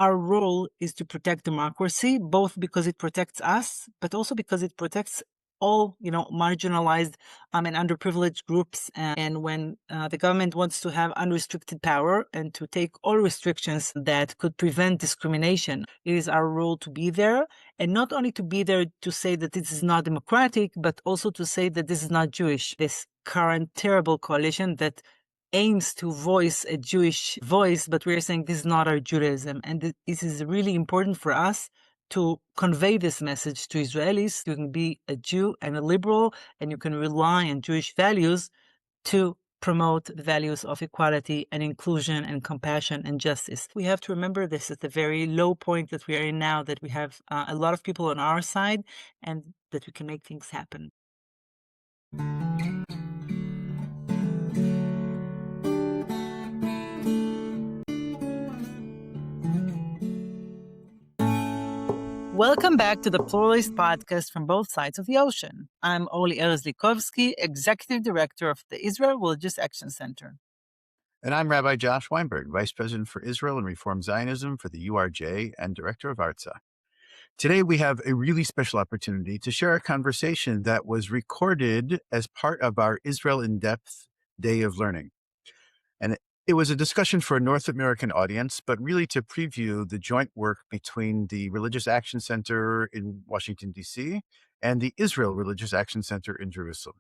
our role is to protect democracy, both because it protects us, but also because it protects all, marginalized and underprivileged groups. And when the government wants to have unrestricted power and to take all restrictions that could prevent discrimination, it is our role to be there, and not only to be there to say that this is not democratic, but also to say that this is not Jewish. This current terrible coalition that aims to voice a Jewish voice, but we're saying this is not our Judaism. And this is really important for us to convey this message to Israelis. You can be a Jew and a liberal, and you can rely on Jewish values to promote the values of equality and inclusion and compassion and justice. We have to remember this at the very low point that we are in now, that we have a lot of people on our side and that we can make things happen. Welcome back to the Pluralist Podcast from both sides of the ocean. I'm Orly Erez-Likhovski, Executive Director of the Israel Religious Action Center. And I'm Rabbi Josh Weinberg, Vice President for Israel and Reform Zionism for the URJ and Director of ARTSA. Today, we have a really special opportunity to share a conversation that was recorded as part of our Israel in Depth Day of Learning. And it was a discussion for a North American audience, but really to preview the joint work between the Religious Action Center in Washington, D.C., and the Israel Religious Action Center in Jerusalem.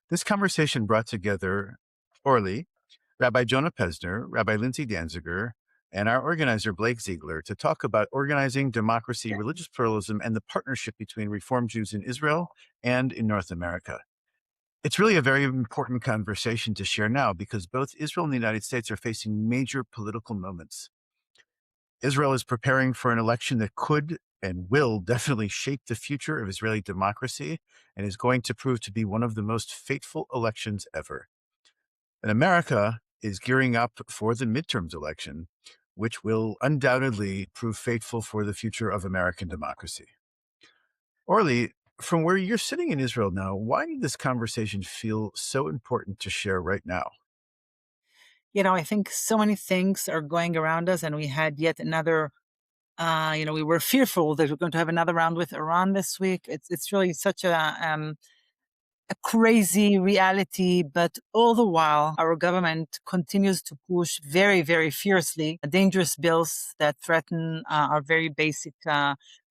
This conversation brought together Orly, Rabbi Jonah Pesner, Rabbi Lindsey Danziger, and our organizer, Blake Ziegler, to talk about organizing democracy, religious pluralism, and the partnership between Reform Jews in Israel and in North America. It's really a very important conversation to share now because both Israel and the United States are facing major political moments. Israel is preparing for an election that could and will definitely shape the future of Israeli democracy and is going to prove to be one of the most fateful elections ever. And America is gearing up for the midterms election, which will undoubtedly prove fateful for the future of American democracy. Orly, from where you're sitting in Israel now, why did this conversation feel so important to share right now? I think so many things are going around us, and we had yet another, we were fearful that we're going to have another round with Iran this week. It's really such a crazy reality, but all the while, our government continues to push very, very fiercely dangerous bills that threaten our very basic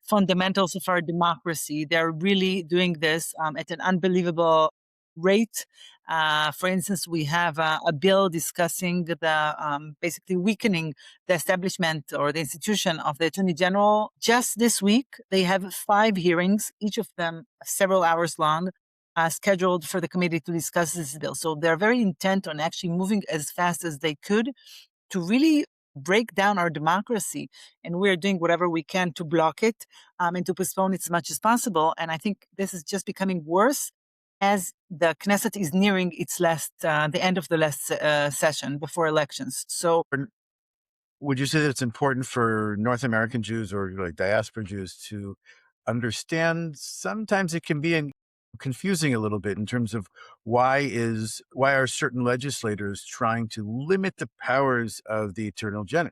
fundamentals of our democracy. They're really doing this at an unbelievable rate. For instance, we have a bill discussing the basically weakening the establishment or the institution of the Attorney General. Just this week, they have 5 hearings, each of them several hours long, scheduled for the committee to discuss this bill. So they're very intent on actually moving as fast as they could to really break down our democracy. And we're doing whatever we can to block it and to postpone it as much as possible. And I think this is just becoming worse as the Knesset is nearing its the end of the last session before elections. So would you say that it's important for North American Jews or like diaspora Jews to understand sometimes it can be confusing a little bit in terms of why are certain legislators trying to limit the powers of the Attorney General?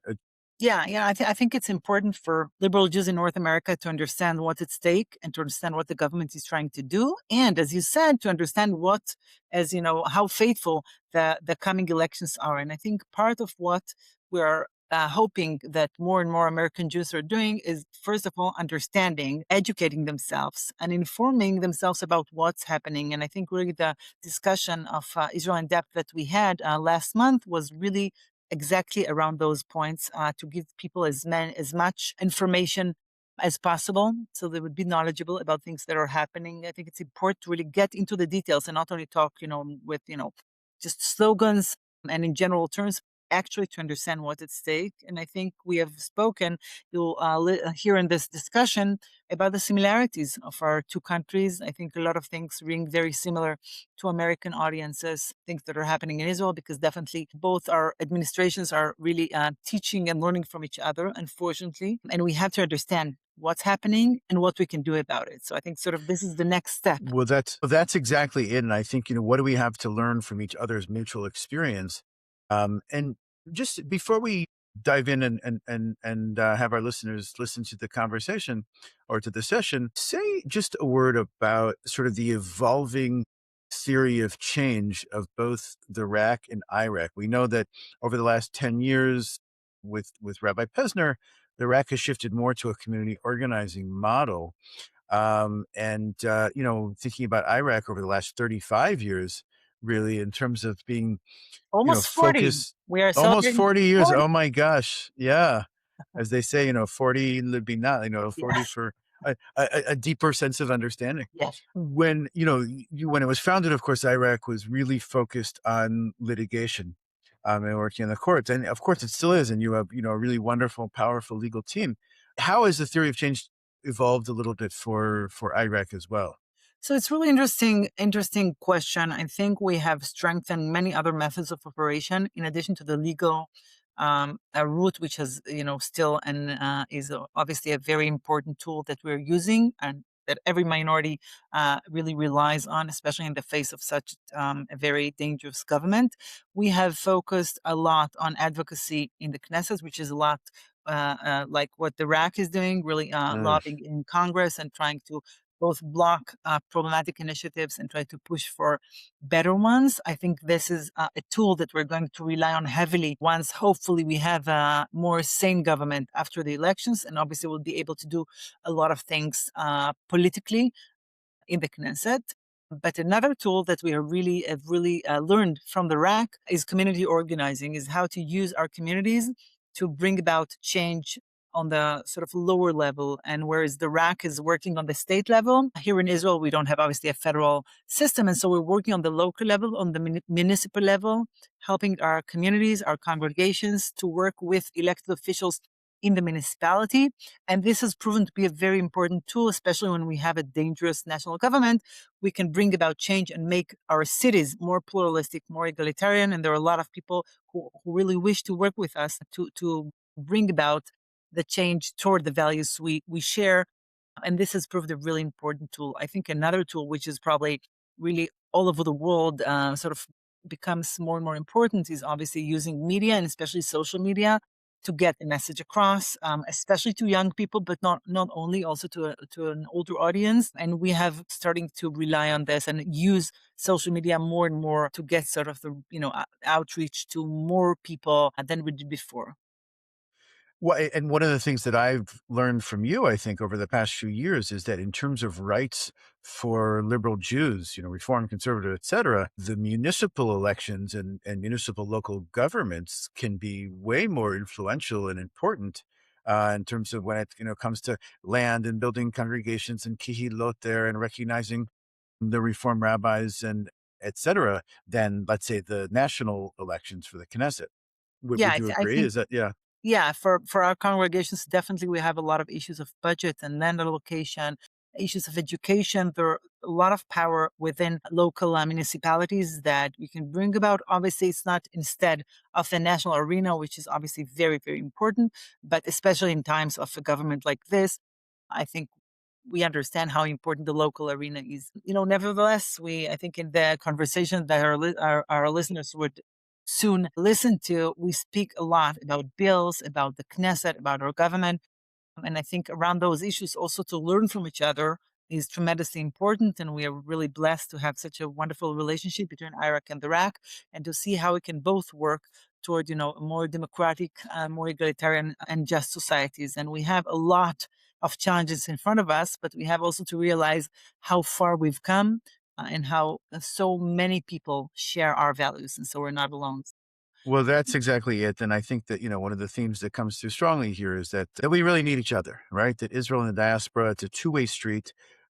I think it's important for liberal Jews in North America to understand what's at stake and to understand what the government is trying to do. And as you said, to understand how faithful the coming elections are. And I think part of what we're hoping that more and more American Jews are doing is, first of all, understanding, educating themselves and informing themselves about what's happening. And I think really the discussion of Israel in Depth that we had last month was really exactly around those points to give people as much information as possible so they would be knowledgeable about things that are happening. I think it's important to really get into the details and not only talk, with, just slogans and in general terms, actually to understand what's at stake. And I think we have spoken, you'll hear in this discussion, about the similarities of our two countries. I think a lot of things ring very similar to American audiences, things that are happening in Israel, because definitely both our administrations are really teaching and learning from each other, unfortunately. And we have to understand what's happening and what we can do about it. So I think sort of this is the next step. Well, that's exactly it. And I think, what do we have to learn from each other's mutual experience? And just before we dive in and have our listeners listen to the conversation or to the session, say just a word about sort of the evolving theory of change of both the RAC and IRAC. We know that over the last 10 years with Rabbi Pesner, the RAC has shifted more to a community organizing model. Thinking about IRAC over the last 35 years, really, in terms of being Almost 40. focus We are almost celebrating 40 years. 40. Oh my gosh. Yeah. As they say, 40 would be not, Yeah. 40 for a deeper sense of understanding. Yes. When, when it was founded, of course, Iraq was really focused on litigation, and working in the courts. And of course it still is. And you have, a really wonderful, powerful legal team. How has the theory of change evolved a little bit for Iraq as well? So it's really interesting question. I think we have strengthened many other methods of operation in addition to the legal route, which has, still and is obviously a very important tool that we're using and that every minority really relies on, especially in the face of such a very dangerous government. We have focused a lot on advocacy in the Knesset, which is a lot like what the RAC is doing, really Uh, lobbying in Congress and trying to both block problematic initiatives and try to push for better ones. I think this is a tool that we're going to rely on heavily once, hopefully, we have a more sane government after the elections. And obviously, we'll be able to do a lot of things politically in the Knesset. But another tool that we have really learned from the RAC is community organizing, is how to use our communities to bring about change on the sort of lower level. And whereas the RAC is working on the state level, here in Israel, we don't have obviously a federal system. And so we're working on the local level, on the municipal level, helping our communities, our congregations to work with elected officials in the municipality. And this has proven to be a very important tool, especially when we have a dangerous national government. We can bring about change and make our cities more pluralistic, more egalitarian. And there are a lot of people who really wish to work with us to bring about the change toward the values we share. And this has proved a really important tool. I think another tool, which is probably really all over the world, sort of becomes more and more important, is obviously using media and especially social media to get the message across, especially to young people, but not only, also to an older audience. And we have starting to rely on this and use social media more and more to get sort of the outreach to more people than we did before. Well, and one of the things that I've learned from you, I think, over the past few years is that in terms of rights for liberal Jews, Reform, conservative, et cetera, the municipal elections and municipal local governments can be way more influential and important in terms of when it, comes to land and building congregations and kihilot there and recognizing the Reform rabbis and et cetera, than, let's say, the national elections for the Knesset. Yeah, Would you I agree? think Is that, yeah? yeah, for our congregations, definitely we have a lot of issues of budget and land allocation, issues of education. There are a lot of power within local municipalities that we can bring about. Obviously, it's not instead of the national arena, which is obviously very, very important, but especially in times of a government like this, I think we understand how important the local arena is. Nevertheless, I think in the conversation that our listeners would soon listen to, we speak a lot about bills, about the Knesset, about our government. And I think around those issues, also to learn from each other is tremendously important. And we are really blessed to have such a wonderful relationship between Iraq and the RAC, and to see how we can both work toward, a more democratic, more egalitarian and just societies. And we have a lot of challenges in front of us, but we have also to realize how far we've come and how so many people share our values. And so we're not alone. Well, that's exactly it. And I think that, one of the themes that comes through strongly here is that we really need each other, right? That Israel and the diaspora, it's a two-way street.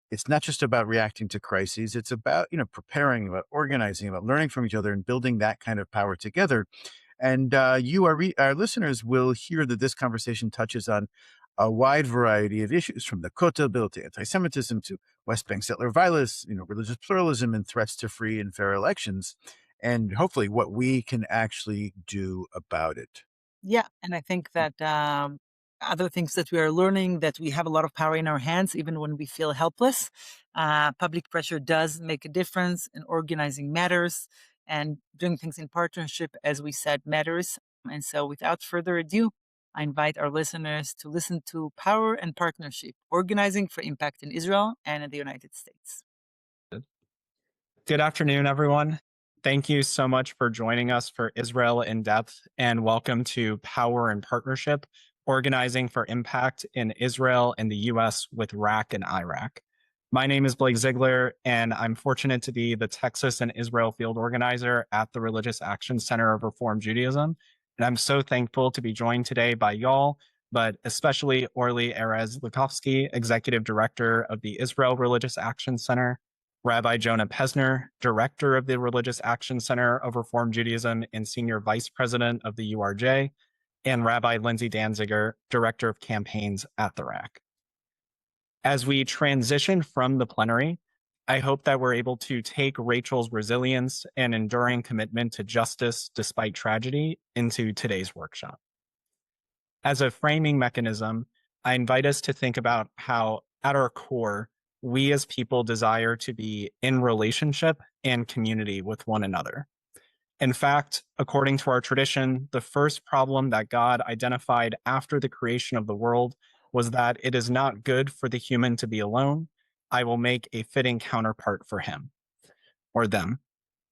It's not just about reacting to crises. It's about, preparing, about organizing, about learning from each other and building that kind of power together. And our listeners will hear that this conversation touches on a wide variety of issues, from the Kotel bill to antisemitism to West Bank settler violence, religious pluralism and threats to free and fair elections, and hopefully what we can actually do about it. Yeah, and I think that other things that we are learning, that we have a lot of power in our hands, even when we feel helpless. Public pressure does make a difference, and organizing matters, and doing things in partnership, as we said, matters. And so without further ado, I invite our listeners to listen to Power and Partnership, Organizing for Impact in Israel and in the United States. Good afternoon, everyone. Thank you so much for joining us for Israel in Depth, and welcome to Power and Partnership, Organizing for Impact in Israel and the U.S. with RAC and IRAC. My name is Blake Ziegler, and I'm fortunate to be the Texas and Israel field organizer at the Religious Action Center of Reform Judaism. And I'm so thankful to be joined today by y'all, but especially Orly Erez-Likhovski, Executive Director of the Israel Religious Action Center, Rabbi Jonah Pesner, Director of the Religious Action Center of Reform Judaism and Senior Vice President of the URJ, and Rabbi Lindsey Danziger, Director of Campaigns at the RAC. As we transition from the plenary, I hope that we're able to take Rachel's resilience and enduring commitment to justice despite tragedy into today's workshop. As a framing mechanism, I invite us to think about how, at our core, we as people desire to be in relationship and community with one another. In fact, according to our tradition, the first problem that God identified after the creation of the world was that it is not good for the human to be alone. I will make a fitting counterpart for him or them.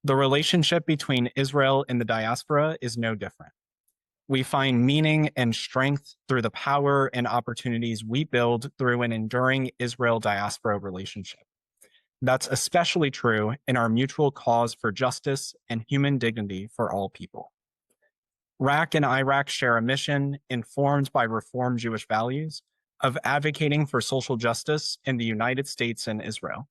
The relationship between Israel and the diaspora is no different. We find meaning and strength through the power and opportunities we build through an enduring Israel-diaspora relationship. That's especially true in our mutual cause for justice and human dignity for all people. RAC and IRAC share a mission informed by Reform Jewish values of advocating for social justice in the United States and Israel.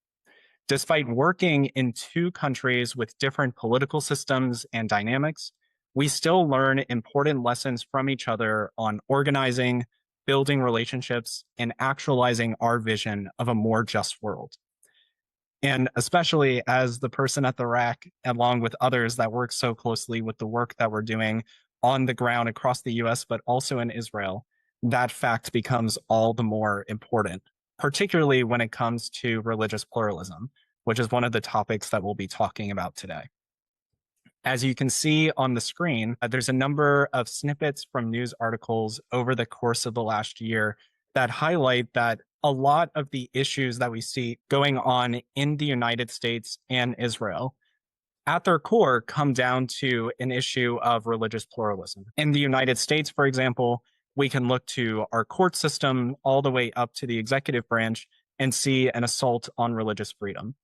Despite working in two countries with different political systems and dynamics, we still learn important lessons from each other on organizing, building relationships, and actualizing our vision of a more just world. And especially as the person at the RAC, along with others that work so closely with the work that we're doing on the ground across the US, but also in Israel, that fact becomes all the more important, particularly when it comes to religious pluralism, which is one of the topics that we'll be talking about today. As you can see on the screen, there's a number of snippets from news articles over the course of the last year that highlight that a lot of the issues that we see going on in the United States and Israel, at their core, come down to an issue of religious pluralism. In the United States, for example, we can look to our court system all the way up to the executive branch and see an assault on religious freedom.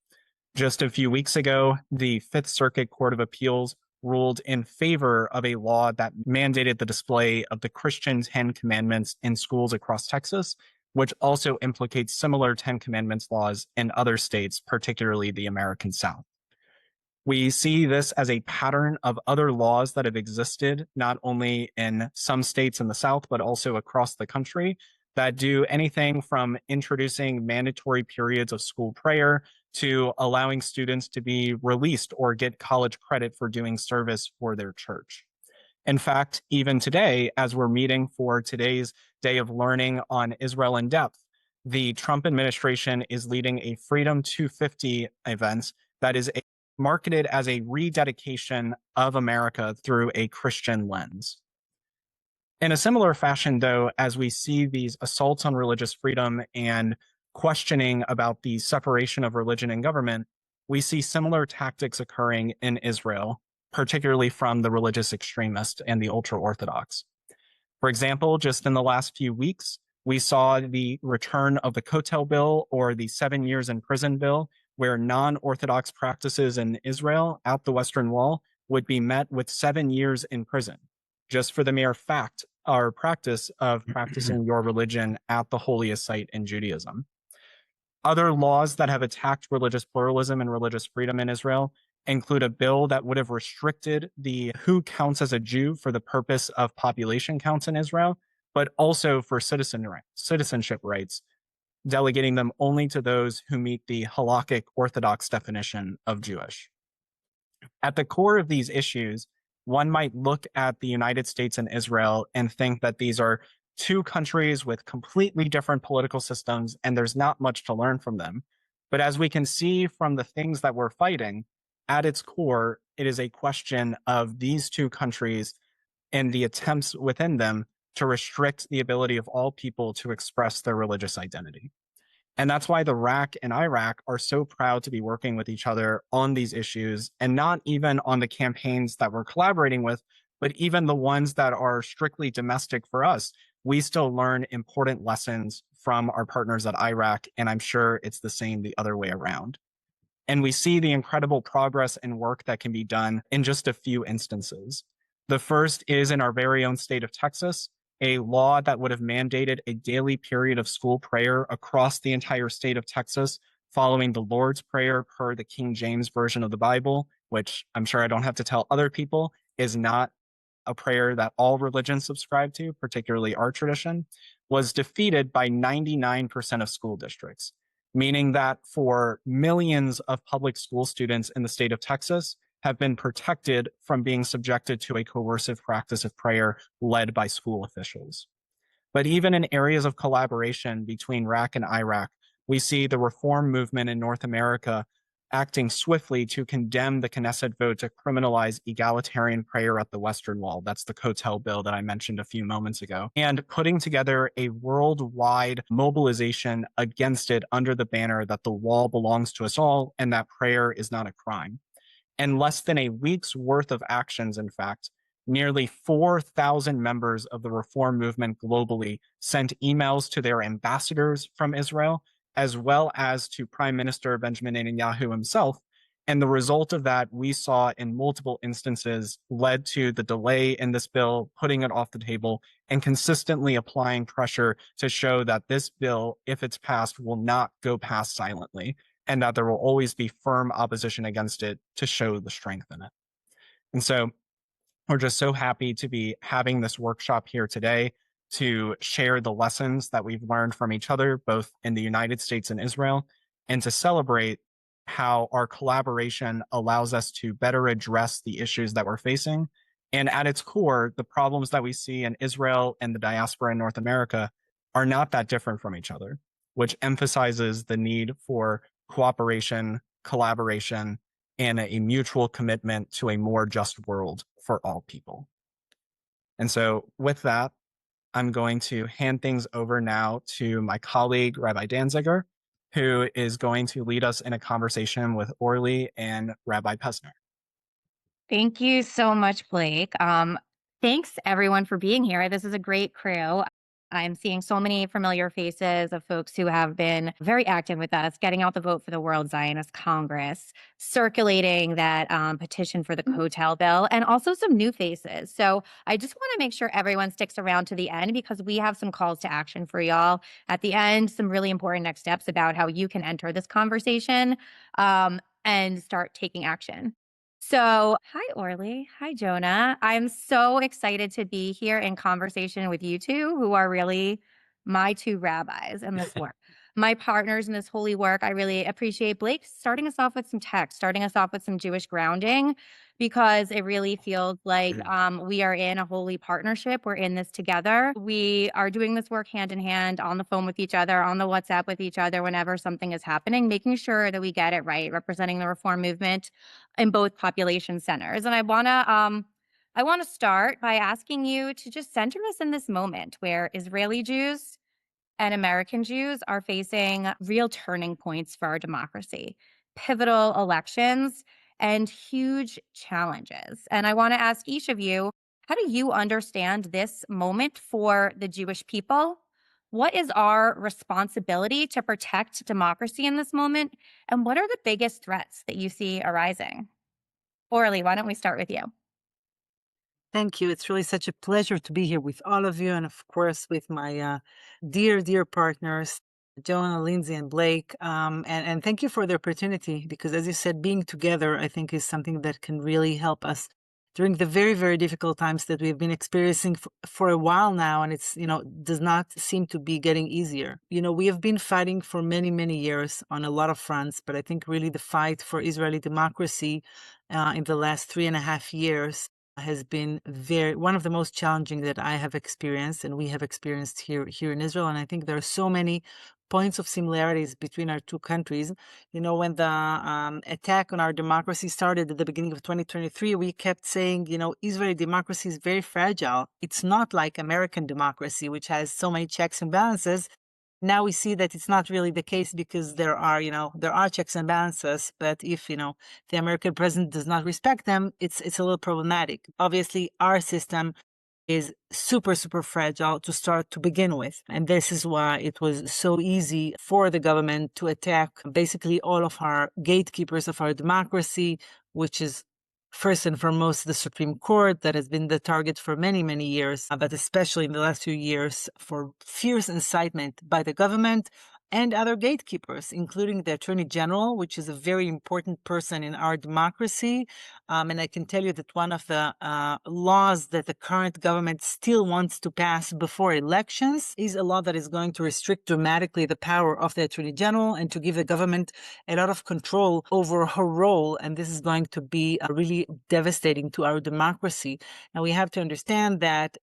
Just a few weeks ago, the Fifth Circuit Court of Appeals ruled in favor of a law that mandated the display of the Christian 10 Commandments in schools across Texas, which also implicates similar 10 Commandments laws in other states, particularly the American South. We see this as a pattern of other laws that have existed, not only in some states in the South, but also across the country, that do anything from introducing mandatory periods of school prayer to allowing students to be released or get college credit for doing service for their church. In fact, even today, as we're meeting for today's Day of Learning on Israel in Depth, the Trump administration is leading a Freedom 250 event that is marketed as a rededication of America through a Christian lens. In a similar fashion, though, as we see these assaults on religious freedom and questioning about the separation of religion and government, we see similar tactics occurring in Israel, particularly from the religious extremists and the ultra-Orthodox. For example, just in the last few weeks, we saw the return of the Kotel bill, or the 7 years in prison bill, where non-Orthodox practices in Israel at the Western Wall would be met with 7 years in prison, just for the mere fact or practice of practicing your religion at the holiest site in Judaism. Other laws that have attacked religious pluralism and religious freedom in Israel include a bill that would have restricted who counts as a Jew for the purpose of population counts in Israel, but also for citizenship rights, delegating them only to those who meet the halakhic Orthodox definition of Jewish. At the core of these issues, one might look at the United States and Israel and think that these are two countries with completely different political systems, and there's not much to learn from them. But as we can see from the things that we're fighting, at its core, it is a question of these two countries and the attempts within them to restrict the ability of all people to express their religious identity. And that's why the RAC and IRAC are so proud to be working with each other on these issues, and not even on the campaigns that we're collaborating with, but even the ones that are strictly domestic for us. We still learn important lessons from our partners at IRAC, and I'm sure it's the same the other way around. And we see the incredible progress and work that can be done in just a few instances. The first is in our very own state of Texas, a law that would have mandated a daily period of school prayer across the entire state of Texas following the Lord's Prayer per the King James Version of the Bible, which I'm sure I don't have to tell other people is not a prayer that all religions subscribe to, particularly our tradition, was defeated by 99% of school districts, meaning that for millions of public school students in the state of Texas have been protected from being subjected to a coercive practice of prayer led by school officials. But even in areas of collaboration between RAC and IRAC, we see the reform movement in North America acting swiftly to condemn the Knesset vote to criminalize egalitarian prayer at the Western Wall. That's the Kotel bill that I mentioned a few moments ago. And putting together a worldwide mobilization against it under the banner that the wall belongs to us all and that prayer is not a crime. And less than a week's worth of actions, in fact, nearly 4,000 members of the reform movement globally sent emails to their ambassadors from Israel, as well as to Prime Minister Benjamin Netanyahu himself. And the result of that, we saw in multiple instances, led to the delay in this bill, putting it off the table, and consistently applying pressure to show that this bill, if it's passed, will not go past silently, and that there will always be firm opposition against it to show the strength in it. And so we're just so happy to be having this workshop here today to share the lessons that we've learned from each other, both in the United States and Israel, and to celebrate how our collaboration allows us to better address the issues that we're facing. And at its core, the problems that we see in Israel and the diaspora in North America are not that different from each other, which emphasizes the need for cooperation, collaboration, and a mutual commitment to a more just world for all people. And so with that, I'm going to hand things over now to my colleague, Rabbi Danziger, who is going to lead us in a conversation with Orly and Rabbi Pesner. Thank you so much, Blake. Thanks everyone for being here. This is a great crew. I'm seeing so many familiar faces of folks who have been very active with us, getting out the vote for the World Zionist Congress, circulating that petition for the Kotel bill, and also some new faces. So I just want to make sure everyone sticks around to the end because we have some calls to action for y'all at the end, some really important next steps about how you can enter this conversation and start taking action. So, hi, Orly. Hi, Jonah. I'm so excited to be here in conversation with you two, who are really my two rabbis in this work, my partners in this holy work. I really appreciate Blake starting us off with some text, starting us off with some Jewish grounding, because it really feels like we are in a holy partnership. We're in this together. We are doing this work hand in hand, on the phone with each other, on the WhatsApp with each other whenever something is happening, making sure that we get it right, representing the reform movement in both population centers. And I want to start by asking you to just center us in this moment where Israeli Jews and American Jews are facing real turning points for our democracy, pivotal elections, and huge challenges. And I want to ask each of you, how do you understand this moment for the Jewish people? What is our responsibility to protect democracy in this moment? And what are the biggest threats that you see arising? Orly, why don't we start with you? Thank you. It's really such a pleasure to be here with all of you, and of course with my dear partners, Jonah, Lindsey, and Blake. And thank you for the opportunity, because as you said, being together, I think, is something that can really help us during the very, very difficult times that we've been experiencing for a while now, and it's, does not seem to be getting easier. We have been fighting for many, many years on a lot of fronts, but I think really the fight for Israeli democracy in the last 3.5 years has been one of the most challenging that I have experienced and we have experienced here in Israel. And I think there are so many points of similarities between our two countries. When the attack on our democracy started at the beginning of 2023, we kept saying, Israeli democracy is very fragile. It's not like American democracy, which has so many checks and balances. Now we see that it's not really the case because there are checks and balances, but if, the American president does not respect them, it's a little problematic. Obviously, our system is super, super fragile to begin with. And this is why it was so easy for the government to attack basically all of our gatekeepers of our democracy, which is first and foremost the Supreme Court that has been the target for many, many years, but especially in the last few years for fierce incitement by the government and other gatekeepers, including the Attorney General, which is a very important person in our democracy. And I can tell you that one of the laws that the current government still wants to pass before elections is a law that is going to restrict dramatically the power of the Attorney General and to give the government a lot of control over her role. And this is going to be really devastating to our democracy. And we have to understand that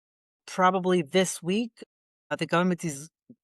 probably this week, the government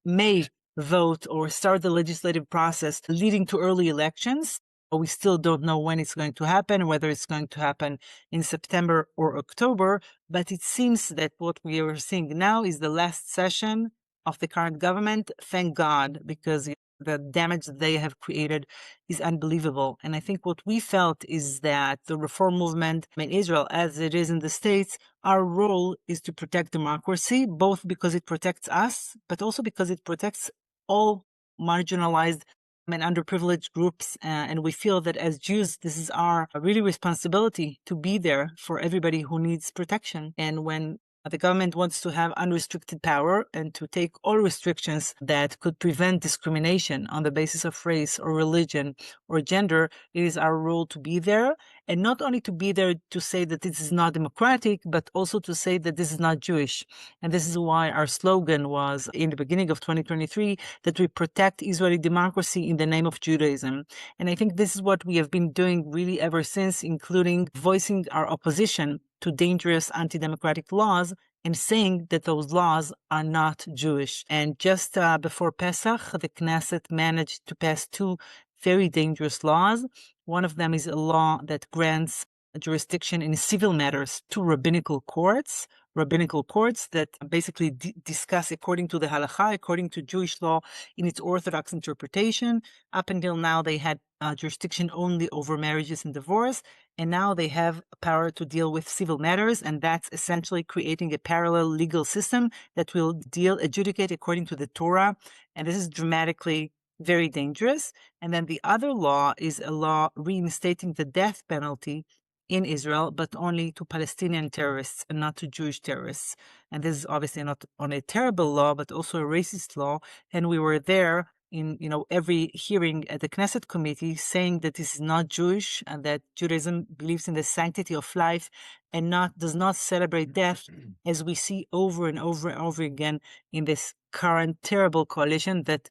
may vote or start the legislative process leading to early elections. But we still don't know when it's going to happen, whether it's going to happen in September or October. But it seems that what we are seeing now is the last session of the current government. Thank God, because the damage that they have created is unbelievable. And I think what we felt is that the reform movement in Israel, as it is in the States, our role is to protect democracy, both because it protects us, but also because it protects all marginalized and underprivileged groups. And we feel that as Jews, this is our really responsibility to be there for everybody who needs protection. And when the government wants to have unrestricted power and to take all restrictions that could prevent discrimination on the basis of race or religion or gender, it is our role to be there. And not only to be there to say that this is not democratic, but also to say that this is not Jewish. And this is why our slogan was in the beginning of 2023 that we protect Israeli democracy in the name of Judaism. And I think this is what we have been doing really ever since, including voicing our opposition to dangerous anti-democratic laws and saying that those laws are not Jewish. And just before Pesach, the Knesset managed to pass two very dangerous laws. One of them is a law that grants jurisdiction in civil matters to rabbinical courts that basically discuss according to the halakha, according to Jewish law in its orthodox interpretation. Up until now, they had jurisdiction only over marriages and divorce, and now they have power to deal with civil matters, and that's essentially creating a parallel legal system that will adjudicate according to the Torah, and this is dramatically very dangerous. And then the other law is a law reinstating the death penalty in Israel, but only to Palestinian terrorists and not to Jewish terrorists. And this is obviously not only a terrible law, but also a racist law. And we were there in every hearing at the Knesset committee saying that this is not Jewish and that Judaism believes in the sanctity of life and does not celebrate death, as we see over and over and over again in this current terrible coalition that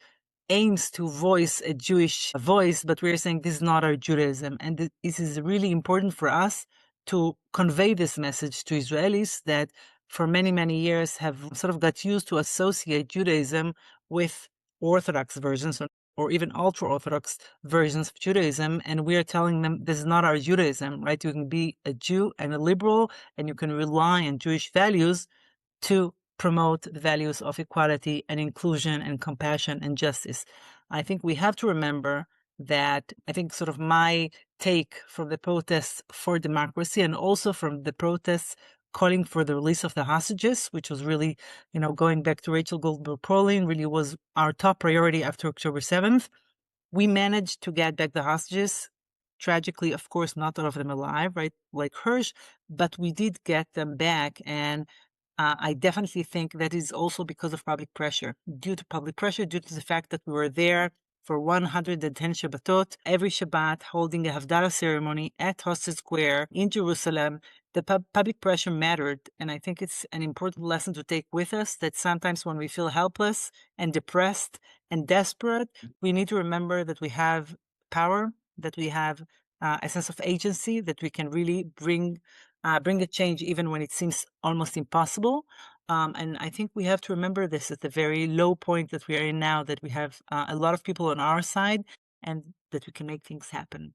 aims to voice a Jewish voice, but we're saying this is not our Judaism. And this is really important for us to convey this message to Israelis that for many, many years have sort of got used to associate Judaism with Orthodox versions or even ultra-Orthodox versions of Judaism. And we are telling them this is not our Judaism, right? You can be a Jew and a liberal, and you can rely on Jewish values to promote the values of equality and inclusion and compassion and justice. I think we have to remember that I think sort of my take from the protests for democracy and also from the protests calling for the release of the hostages, which was really, going back to Rachel Goldberg-Polin, really was our top priority after October 7th. We managed to get back the hostages. Tragically, of course, not all of them alive, right? Like Hirsch, but we did get them back. And I definitely think that is also because of public pressure. Due to public pressure, due to the fact that we were there for 110 Shabbatot, every Shabbat, holding a Havdalah ceremony at Hosted Square in Jerusalem, the public pressure mattered. And I think it's an important lesson to take with us that sometimes when we feel helpless and depressed and desperate, we need to remember that we have power, that we have a sense of agency, that we can really bring bring a change even when it seems almost impossible. And I think we have to remember this at the very low point that we are in now, that we have a lot of people on our side and that we can make things happen.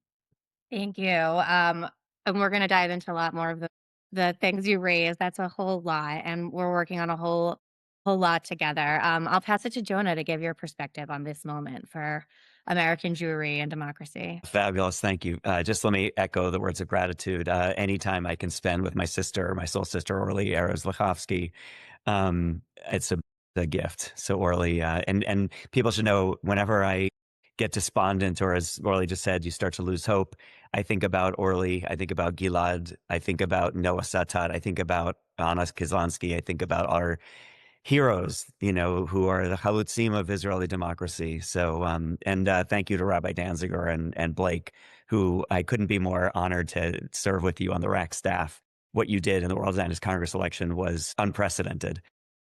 Thank you. And we're going to dive into a lot more of the things you raised. That's a whole lot, and we're working on a whole lot together. I'll pass it to Jonah to give your perspective on this moment for American Jewry and democracy. Fabulous. Thank you. Just let me echo the words of gratitude. Anytime I can spend with my sister, my soul sister, Orly, Erez-Likhovski, it's a gift. So Orly, and people should know, whenever I get despondent, or as Orly just said, you start to lose hope, I think about Orly, I think about Gilad, I think about Noah Satat, I think about Anna Kizlansky, I think about our heroes, who are the chalutzim of Israeli democracy. So, and thank you to Rabbi Danziger and Blake, who I couldn't be more honored to serve with you on the RAC staff. What you did in the World Zionist Congress election was unprecedented.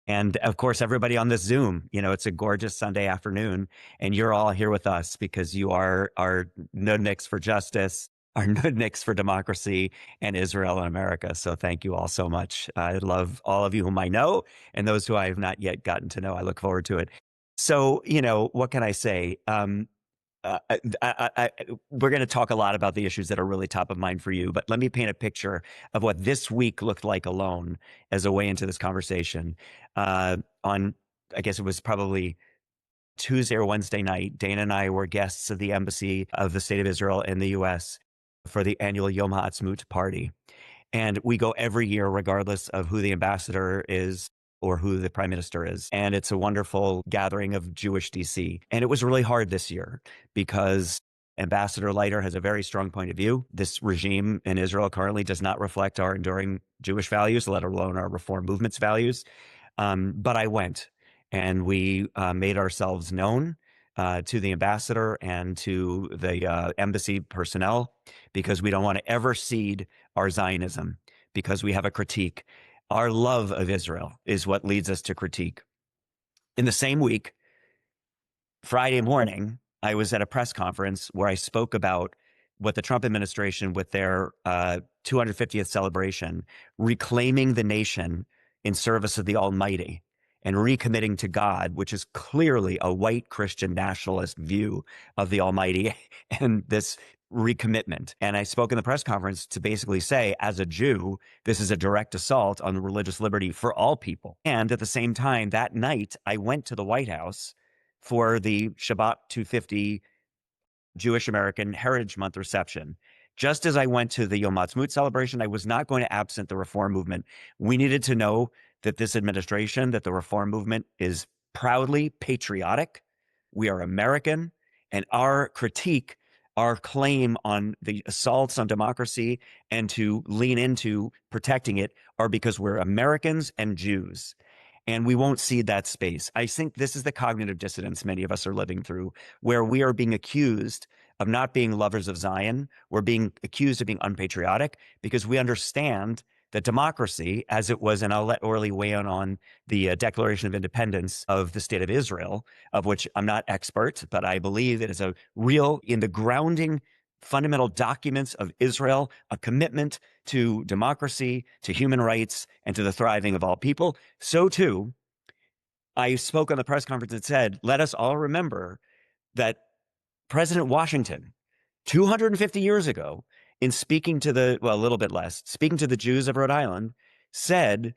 And of course, everybody on this Zoom, it's a gorgeous Sunday afternoon, and you're all here with us because you are our nudniks for justice, our nudniks for democracy and Israel and America. So thank you all so much. I love all of you whom I know and those who I have not yet gotten to know. I look forward to it. So, what can I say? We're going to talk a lot about the issues that are really top of mind for you, but let me paint a picture of what this week looked like alone as a way into this conversation. I guess it was probably Tuesday or Wednesday night, Dana and I were guests of the embassy of the state of Israel in the U.S. for the annual Yom HaAtzmaut party. And we go every year, regardless of who the ambassador is or who the prime minister is. And it's a wonderful gathering of Jewish DC. And it was really hard this year because Ambassador Leiter has a very strong point of view. This regime in Israel currently does not reflect our enduring Jewish values, let alone our Reform movement's values. But I went, and we made ourselves known to the ambassador and to the embassy personnel, because we don't want to ever cede our Zionism, because we have a critique. Our love of Israel is what leads us to critique. In the same week, Friday morning, I was at a press conference where I spoke about what the Trump administration, with their 250th celebration, reclaiming the nation in service of the Almighty and recommitting to God, which is clearly a white Christian nationalist view of the Almighty, and this recommitment. And I spoke in the press conference to basically say, as a Jew, this is a direct assault on religious liberty for all people. And at the same time, that night, I went to the White House for the Shabbat 250 Jewish American Heritage Month reception. Just as I went to the Yom HaAtzmaut celebration, I was not going to absent the Reform movement. We needed to know that this administration, that the Reform movement is proudly patriotic. We are American, and our critique, our claim on the assaults on democracy and to lean into protecting it are because we're Americans and Jews. And we won't cede that space. I think this is the cognitive dissonance many of us are living through, where we are being accused of not being lovers of Zion. We're being accused of being unpatriotic because we understand that democracy, as it was, and I'll let Orly weigh in on the Declaration of Independence of the State of Israel, of which I'm not expert, but I believe it is a real, in the grounding fundamental documents of Israel, a commitment to democracy, to human rights, and to the thriving of all people. So too, I spoke on the press conference and said, let us all remember that President Washington, 250 years ago, in speaking to a little bit less, speaking to the Jews of Rhode Island, said,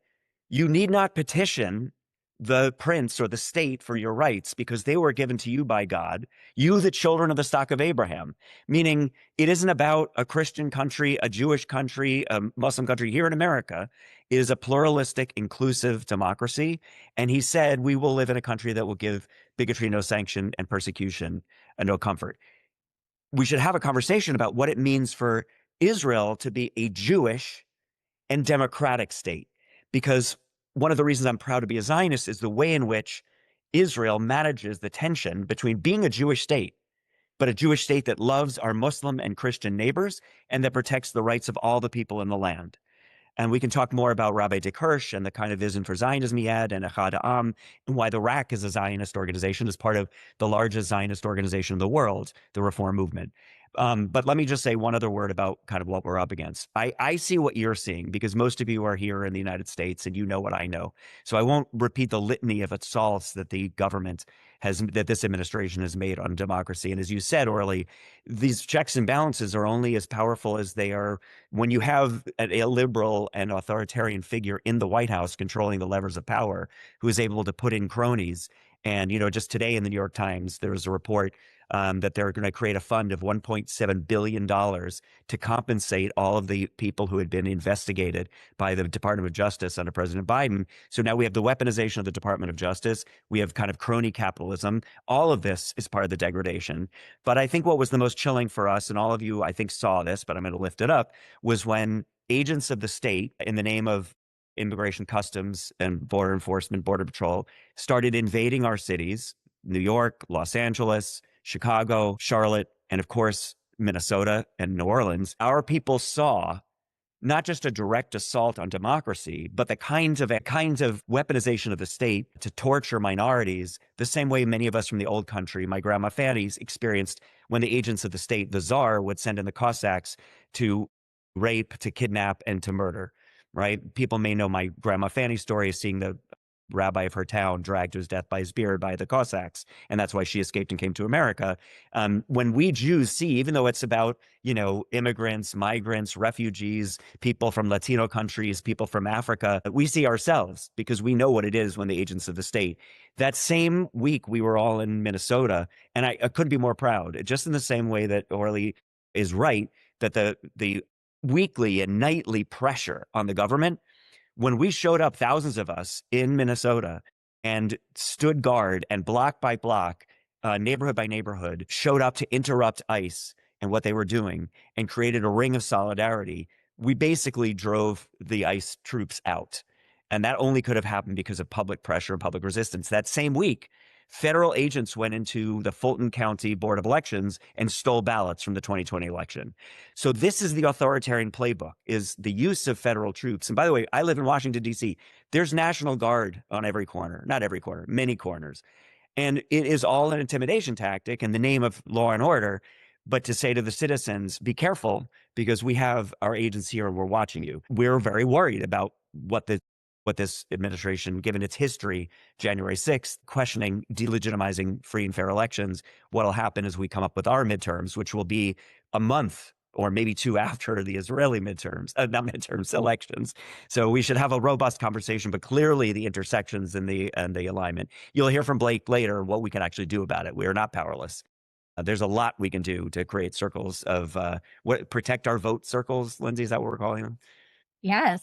you need not petition the prince or the state for your rights because they were given to you by God, you the children of the stock of Abraham, meaning it isn't about a Christian country, a Jewish country, a Muslim country. Here in America is a pluralistic, inclusive democracy. And he said, we will live in a country that will give bigotry no sanction and persecution no comfort. We should have a conversation about what it means for Israel to be a Jewish and democratic state, because one of the reasons I'm proud to be a Zionist is the way in which Israel manages the tension between being a Jewish state, but a Jewish state that loves our Muslim and Christian neighbors and that protects the rights of all the people in the land. And we can talk more about Rabbi Dick Hirsch and the kind of vision for Zionism he had, and Echad Am, and why the RAC is a Zionist organization, as part of the largest Zionist organization in the world, the Reform movement. But let me just say one other word about kind of what we're up against. I see what you're seeing because most of you are here in the United States and you know what I know. So I won't repeat the litany of assaults that the government that this administration has made on democracy. And as you said, Orly, these checks and balances are only as powerful as they are when you have a liberal and authoritarian figure in the White House controlling the levers of power who is able to put in cronies. And, just today in the New York Times, there was a report that they're going to create a fund of $1.7 billion to compensate all of the people who had been investigated by the Department of Justice under President Biden. So now we have the weaponization of the Department of Justice. We have kind of crony capitalism. All of this is part of the degradation. But I think what was the most chilling for us, and all of you, I think, saw this, but I'm going to lift it up, was when agents of the state, in the name of immigration customs and border enforcement, border patrol, started invading our cities, New York, Los Angeles, Chicago, Charlotte, and of course, Minnesota and New Orleans. Our people saw not just a direct assault on democracy, but the kinds of weaponization of the state to torture minorities, the same way many of us from the old country, my grandma Fanny's, experienced when the agents of the state, the Tsar, would send in the Cossacks to rape, to kidnap, and to murder, right? People may know my grandma Fanny's story of seeing the rabbi of her town dragged to his death by his beard by the Cossacks. And that's why she escaped and came to America. When we Jews see, even though it's about, immigrants, migrants, refugees, people from Latino countries, people from Africa, we see ourselves because we know what it is when the agents of the state. That same week, we were all in Minnesota, and I couldn't be more proud, just in the same way that Orly is right, that the weekly and nightly pressure on the government, when we showed up, thousands of us in Minnesota, and stood guard and block by block, neighborhood by neighborhood, showed up to interrupt ICE and what they were doing and created a ring of solidarity, we basically drove the ICE troops out. And that only could have happened because of public pressure and public resistance. That same week, federal agents went into the Fulton County Board of Elections and stole ballots from the 2020 election. So this is the authoritarian playbook, is the use of federal troops. And by the way, I live in Washington, D.C. There's National Guard on every corner, not every corner, many corners. And it is all an intimidation tactic in the name of law and order. But to say to the citizens, be careful because we have our agents here and we're watching you. We're very worried about what this administration, given its history, January 6th, questioning, delegitimizing free and fair elections, what'll happen as we come up with our midterms, which will be a month or maybe two after the Israeli elections. So we should have a robust conversation, but clearly the intersections and the alignment. You'll hear from Blake later what we can actually do about it. We are not powerless. There's a lot we can do to create circles of protect our vote circles. Lindsey, is that what we're calling them? Yes.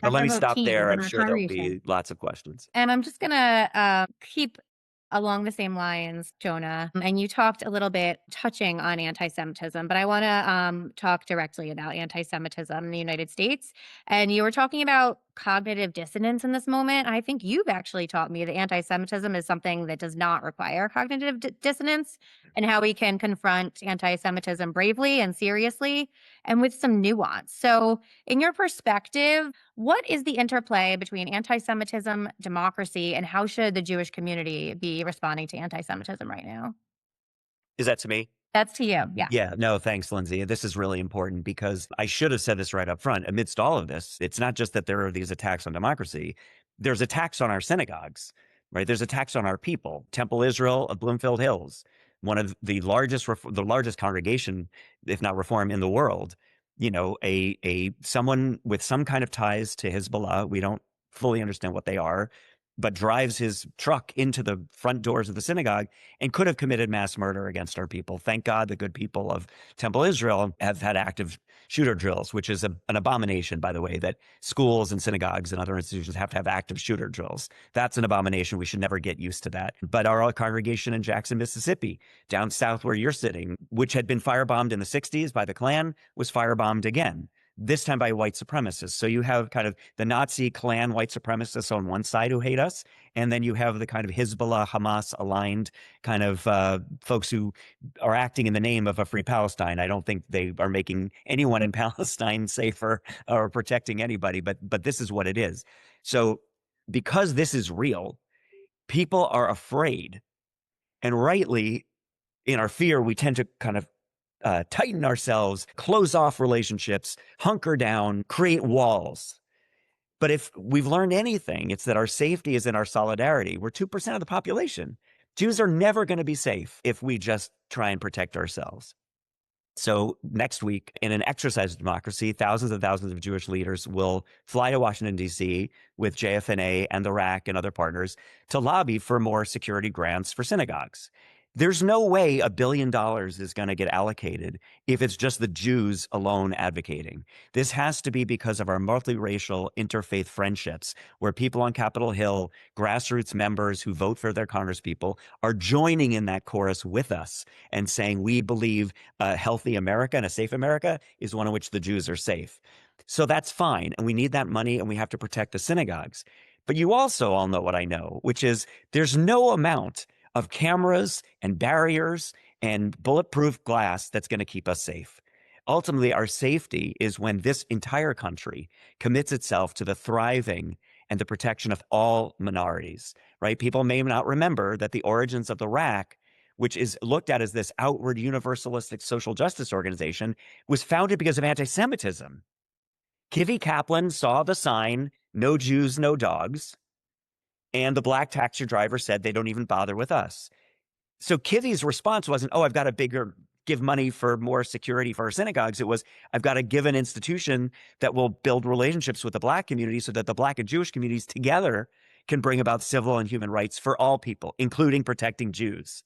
But let me stop there. I'm our sure there'll congregation. be lots of questions. And I'm just going to keep along the same lines, Jonah. And you talked a little bit touching on anti-Semitism, but I want to talk directly about anti-Semitism in the United States. And you were talking about cognitive dissonance in this moment. I think you've actually taught me that anti-Semitism is something that does not require cognitive dissonance, and how we can confront anti-Semitism bravely and seriously and with some nuance. So in your perspective, what is the interplay between anti-Semitism, democracy, and how should the Jewish community be responding to anti-Semitism right now? Is that to me? That's to you. Yeah. Yeah. No, thanks, Lindsey. This is really important because I should have said this right up front. Amidst all of this, it's not just that there are these attacks on democracy. There's attacks on our synagogues, right? There's attacks on our people. Temple Israel of Bloomfield Hills, one of the largest congregation, if not Reform, in the world. Someone with some kind of ties to Hezbollah. We don't fully understand what they are, but drives his truck into the front doors of the synagogue and could have committed mass murder against our people. Thank God the good people of Temple Israel have had active shooter drills, which is an abomination, by the way, that schools and synagogues and other institutions have to have active shooter drills. That's an abomination. We should never get used to that. But our congregation in Jackson, Mississippi, down south where you're sitting, which had been firebombed in the 60s by the Klan, was firebombed again, this time by white supremacists. So you have kind of the Nazi Klan white supremacists on one side who hate us, and then you have the kind of Hezbollah, Hamas aligned kind of folks who are acting in the name of a free Palestine. I don't think they are making anyone in Palestine safer or protecting anybody, but this is what it is. So because this is real, people are afraid, and rightly, in our fear, we tend to kind of tighten ourselves, close off relationships, hunker down, create walls. But if we've learned anything, it's that our safety is in our solidarity. We're 2% of the population. Jews are never going to be safe if we just try and protect ourselves. So next week, in an exercise of democracy, thousands and thousands of Jewish leaders will fly to Washington, D.C. with JFNA and the RAC and other partners to lobby for more security grants for synagogues. There's no way $1 billion is going to get allocated if it's just the Jews alone advocating. This has to be because of our multiracial interfaith friendships, where people on Capitol Hill, grassroots members who vote for their congresspeople, are joining in that chorus with us and saying we believe a healthy America and a safe America is one in which the Jews are safe. So that's fine. And we need that money and we have to protect the synagogues. But you also all know what I know, which is there's no amount of cameras and barriers and bulletproof glass that's going to keep us safe. Ultimately, our safety is when this entire country commits itself to the thriving and the protection of all minorities, right? People may not remember that the origins of the RAC, which is looked at as this outward universalistic social justice organization, was founded because of anti-Semitism. Kivi Kaplan saw the sign, "No Jews, no dogs," and the black taxi driver said they don't even bother with us. So Kivi's response wasn't, oh, I've got to give money for more security for our synagogues. It was, I've got to give an institution that will build relationships with the black community so that the black and Jewish communities together can bring about civil and human rights for all people, including protecting Jews.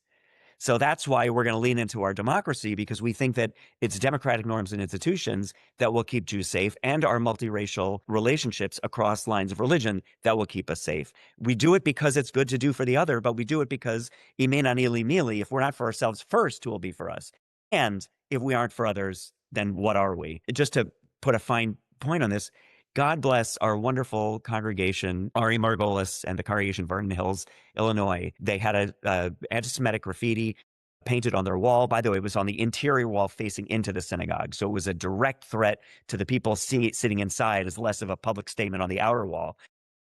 So that's why we're going to lean into our democracy, because we think that it's democratic norms and institutions that will keep Jews safe, and our multiracial relationships across lines of religion that will keep us safe. We do it because it's good to do for the other, but we do it because imenan ili mili, if we're not for ourselves first, who will be for us? And if we aren't for others, then what are we? Just to put a fine point on this, God bless our wonderful congregation, Ari Margolis and the congregation Vernon Hills, Illinois. They had a anti-Semitic graffiti painted on their wall. By the way, it was on the interior wall facing into the synagogue. So it was a direct threat to the people sitting inside, as less of a public statement on the outer wall.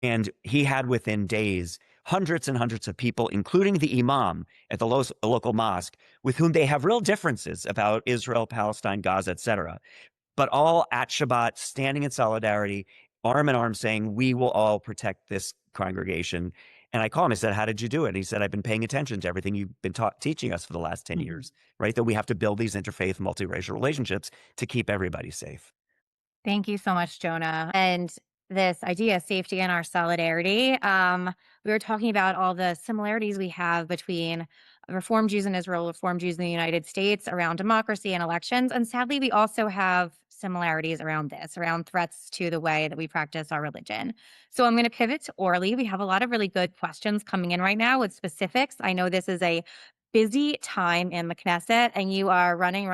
And he had within days hundreds and hundreds of people, including the imam at the local mosque, with whom they have real differences about Israel, Palestine, Gaza, etc., but all at Shabbat, standing in solidarity, arm in arm, saying, we will all protect this congregation. And I called him, I said, how did you do it? And he said, I've been paying attention to everything you've been teaching us for the last 10 years, right? That we have to build these interfaith, multiracial relationships to keep everybody safe. Thank you so much, Jonah. And this idea of safety and our solidarity, we were talking about all the similarities we have between Reform Jews in Israel, Reform Jews in the United States around democracy and elections. And sadly, we also have similarities around this, around threats to the way that we practice our religion. So I'm going to pivot to Orly. We have a lot of really good questions coming in right now with specifics. I know this is a busy time in the Knesset and you are running.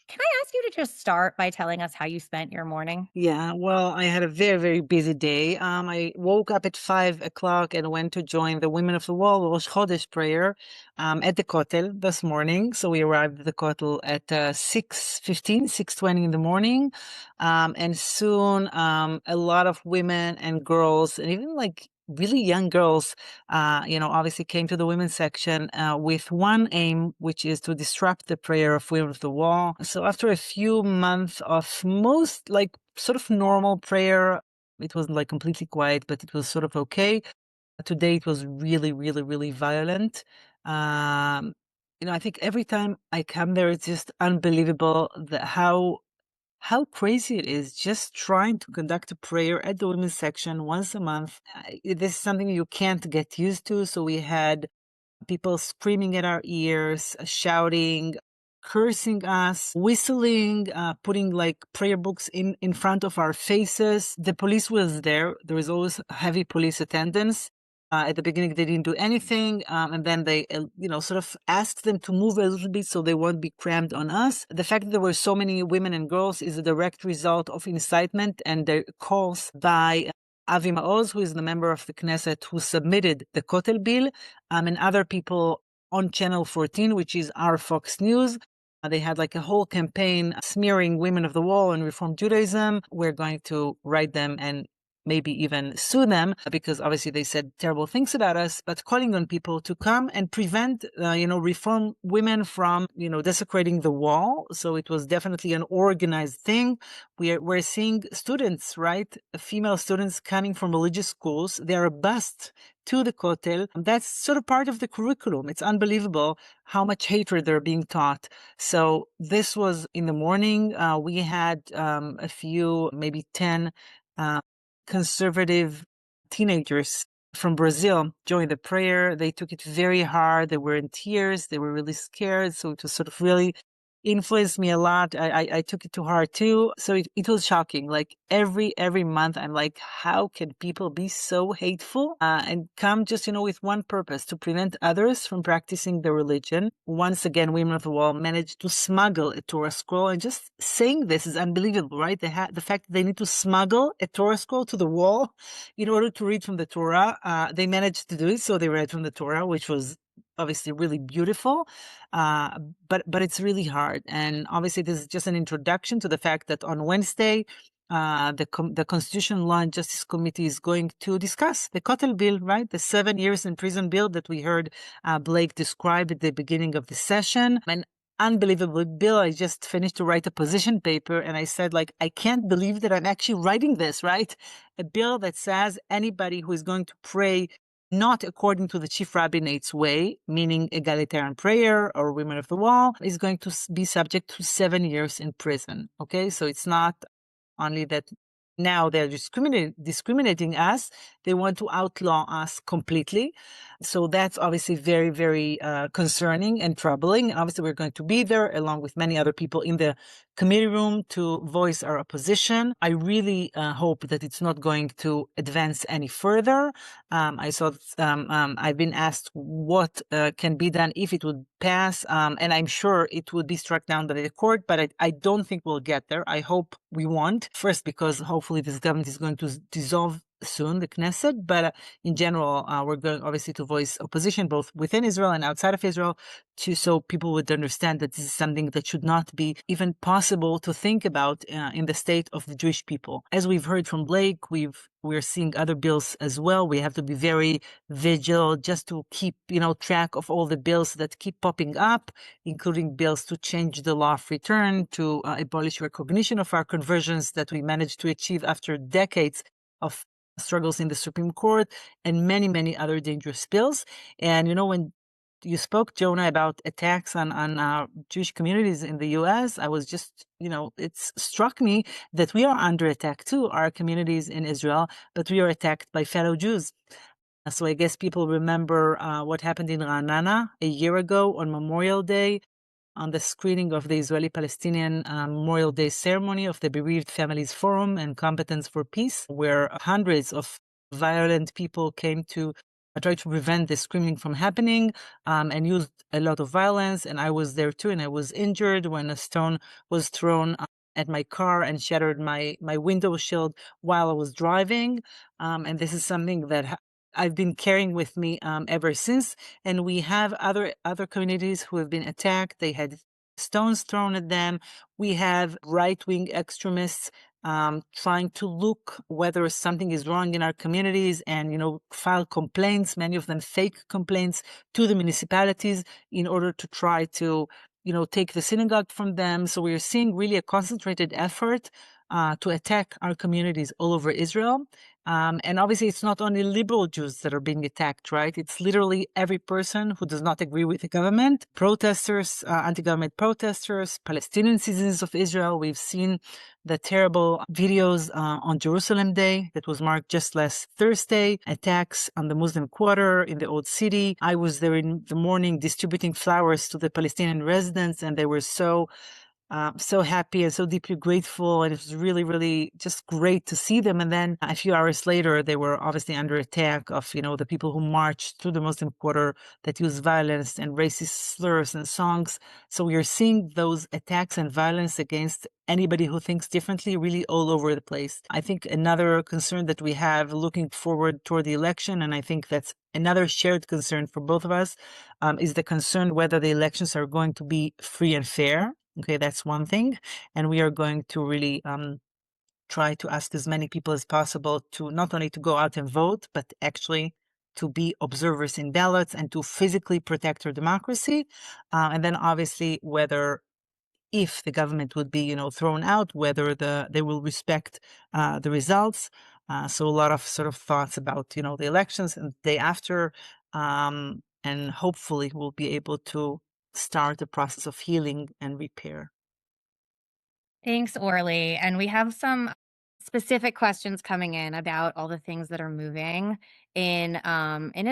Can I ask you to just start by telling us how you spent your morning? Yeah, well, I had a very, very busy day. I woke up at 5 o'clock and went to join the Women of the Wall Rosh Chodesh prayer at the Kotel this morning. So we arrived at the Kotel at 6:15, 6:20 in the morning. And soon a lot of women and girls, and even like really young girls, obviously came to the women's section with one aim, which is to disrupt the prayer of Women of the Wall. So after a few months of most like sort of normal prayer, it wasn't like completely quiet, but it was sort of okay. Today it was really, really, really violent. I think every time I come there, it's just unbelievable how crazy it is just trying to conduct a prayer at the women's section once a month. This is something you can't get used to. So we had people screaming at our ears, shouting, cursing us, whistling, putting like prayer books in front of our faces. The police was there. There was always heavy police attendance. At the beginning, they didn't do anything. And then they, sort of asked them to move a little bit so they won't be crammed on us. The fact that there were so many women and girls is a direct result of incitement and the calls by Avi Maoz, who is the member of the Knesset who submitted the Kotel bill, and other people on Channel 14, which is our Fox News. They had like a whole campaign smearing Women of the Wall and Reform Judaism. We're going to write them and maybe even sue them because obviously they said terrible things about us, but calling on people to come and prevent, Reform women from, desecrating the wall. So it was definitely an organized thing. We're seeing students, right? Female students coming from religious schools. They're bused to the Kotel. That's sort of part of the curriculum. It's unbelievable how much hatred they're being taught. So this was in the morning. We had a few, maybe 10 conservative teenagers from Brazil joined the prayer. They took it very hard. They were in tears. They were really scared. So it was sort of really influenced me a lot. I took it to heart too. So it was shocking. Like every month, I'm like, how can people be so hateful and come just, with one purpose, to prevent others from practicing their religion. Once again, Women of the Wall managed to smuggle a Torah scroll, and just saying this is unbelievable, right? The fact that they need to smuggle a Torah scroll to the wall in order to read from the Torah. They managed to do it. So they read from the Torah, which was obviously really beautiful, but it's really hard. And obviously this is just an introduction to the fact that on Wednesday, the Constitutional Law and Justice Committee is going to discuss the Kotel bill, right? The 7 years in prison bill that we heard Blake describe at the beginning of the session. An unbelievable bill. I just finished to write a position paper, and I said, I can't believe that I'm actually writing this, right? A bill that says anybody who is going to pray not according to the chief rabbinate's way, meaning egalitarian prayer or Women of the Wall, is going to be subject to 7 years in prison. Okay, so it's not only that now they're discriminating us, they want to outlaw us completely. So that's obviously very, very concerning and troubling. And obviously we're going to be there along with many other people in the committee room to voice our opposition. I really hope that it's not going to advance any further. I've been asked what can be done if it would pass, and I'm sure it would be struck down by the court, but I don't think we'll get there. I hope we won't. First, because hopefully this government is going to dissolve soon, the Knesset, but in general, we're going obviously to voice opposition both within Israel and outside of Israel, so people would understand that this is something that should not be even possible to think about in the state of the Jewish people. As we've heard from Blake, we're seeing other bills as well. We have to be very vigilant just to keep, track of all the bills that keep popping up, including bills to change the law of return, to abolish recognition of our conversions that we managed to achieve after decades of struggles in the Supreme Court, and many, many other dangerous bills. And, when you spoke, Jonah, about attacks on Jewish communities in the U.S., I was just, it's struck me that we are under attack too, our communities in Israel, but we are attacked by fellow Jews. So I guess people remember what happened in Ra'anana a year ago on Memorial Day, on the screening of the Israeli-Palestinian Memorial Day ceremony of the Bereaved Families Forum and Competence for Peace, where hundreds of violent people came to try to prevent the screaming from happening, and used a lot of violence. And I was there too, and I was injured when a stone was thrown at my car and shattered my window shield while I was driving. And this is something that I've been carrying with me ever since. And we have other communities who have been attacked. They had stones thrown at them. We have right-wing extremists trying to look whether something is wrong in our communities and, file complaints, many of them fake complaints, to the municipalities in order to try to, take the synagogue from them. So we're seeing really a concentrated effort to attack our communities all over Israel. And obviously, it's not only liberal Jews that are being attacked, right? It's literally every person who does not agree with the government, protesters, anti-government protesters, Palestinian citizens of Israel. We've seen the terrible videos on Jerusalem Day that was marked just last Thursday, attacks on the Muslim Quarter in the Old City. I was there in the morning distributing flowers to the Palestinian residents, and they were so happy and so deeply grateful. And it was really, really just great to see them. And then a few hours later, they were obviously under attack of, the people who marched through the Muslim Quarter that used violence and racist slurs and songs. So we are seeing those attacks and violence against anybody who thinks differently really all over the place. I think another concern that we have looking forward toward the election, and I think that's another shared concern for both of us, is the concern whether the elections are going to be free and fair. Okay, that's one thing. And we are going to really try to ask as many people as possible to not only to go out and vote, but actually to be observers in ballots and to physically protect our democracy. And then obviously whether if the government would be, thrown out, whether they will respect the results. So a lot of sort of thoughts about, the elections and the day after, and hopefully we'll be able to start the process of healing and repair. Thanks, Orly. And we have some specific questions coming in about all the things that are moving in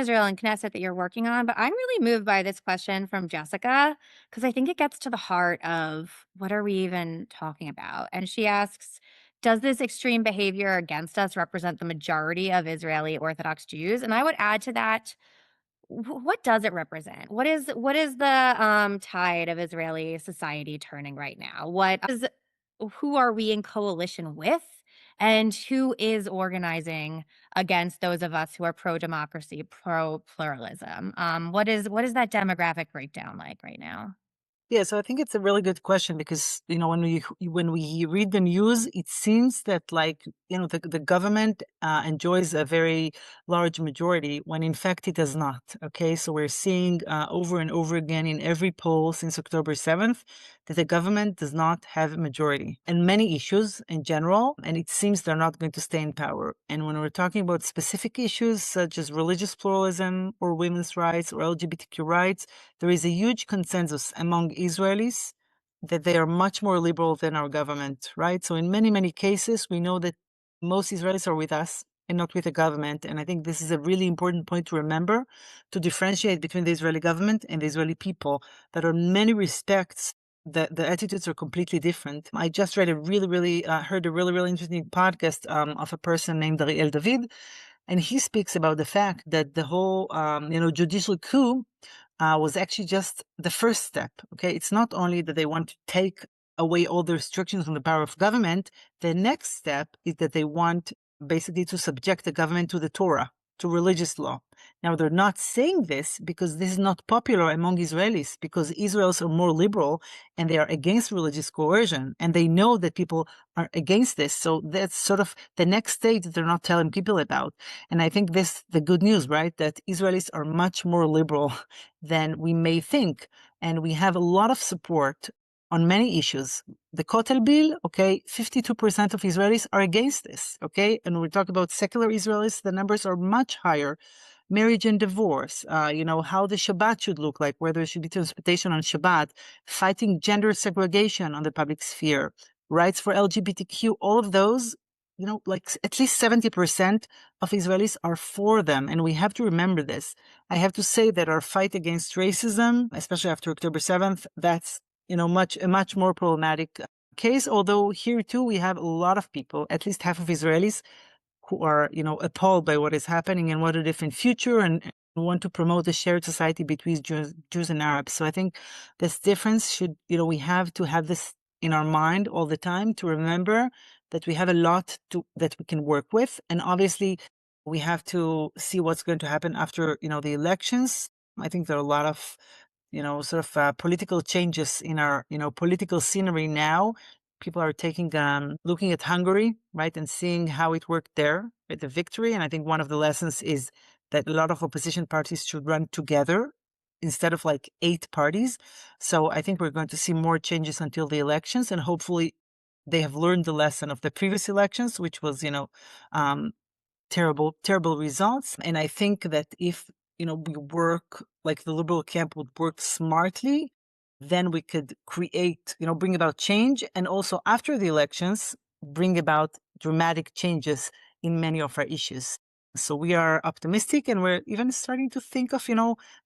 Israel and Knesset that you're working on. But I'm really moved by this question from Jessica because I think it gets to the heart of what are we even talking about? And she asks, does this extreme behavior against us represent the majority of Israeli Orthodox Jews? And I would add to that, what does it represent? What is the tide of Israeli society turning right now? Who are we in coalition with? And who is organizing against those of us who are pro-democracy, pro-pluralism? What is that demographic breakdown like right now? Yeah, so I think it's a really good question because when we read the news, it seems that the government enjoys a very large majority when in fact it does not. Okay, so we're seeing over and over again in every poll since October 7th that the government does not have a majority in many issues in general, and it seems they're not going to stay in power. And when we're talking about specific issues such as religious pluralism or women's rights or LGBTQ rights, there is a huge consensus among Israelis that they are much more liberal than our government, right? So in many, many cases, we know that most Israelis are with us and not with the government. And I think this is a really important point to remember, to differentiate between the Israeli government and the Israeli people, that in many respects, the attitudes are completely different. I just read heard a really, really interesting podcast of a person named Ariel David, and he speaks about the fact that the whole, judicial coup was actually just the first step. Okay, it's not only that they want to take away all the restrictions on the power of government. The next step is that they want basically to subject the government to the Torah, to religious law. Now, they're not saying this because this is not popular among Israelis, because Israelis are more liberal and they are against religious coercion, and they know that people are against this. So that's sort of the next stage that they're not telling people about. And I think this the good news, right? That Israelis are much more liberal than we may think. And we have a lot of support on many issues. The Kotel bill, okay, 52% of Israelis are against this, okay? And when we talk about secular Israelis, the numbers are much higher. Marriage and divorce, how the Shabbat should look like, whether there should be transportation on Shabbat, fighting gender segregation on the public sphere, rights for LGBTQ, all of those, at least 70% of Israelis are for them. And we have to remember this. I have to say that our fight against racism, especially after October 7th, that's, a much more problematic case. Although here too, we have a lot of people, at least half of Israelis, who are, appalled by what is happening and what a different future, and want to promote a shared society between Jews and Arabs. So I think this difference should, we have to have this in our mind all the time, to remember that we have a lot that we can work with. And obviously we have to see what's going to happen after, the elections. I think there are a lot of, political changes in our, political scenery now. People are looking at Hungary, right, and seeing how it worked there with the victory. And I think one of the lessons is that a lot of opposition parties should run together instead of 8 parties. So I think we're going to see more changes until the elections, and hopefully they have learned the lesson of the previous elections, which was, terrible, terrible results. And I think that if, we work like the liberal camp would work smartly, then we could create, bring about change. And also after the elections, bring about dramatic changes in many of our issues. So we are optimistic, and we're even starting to think of,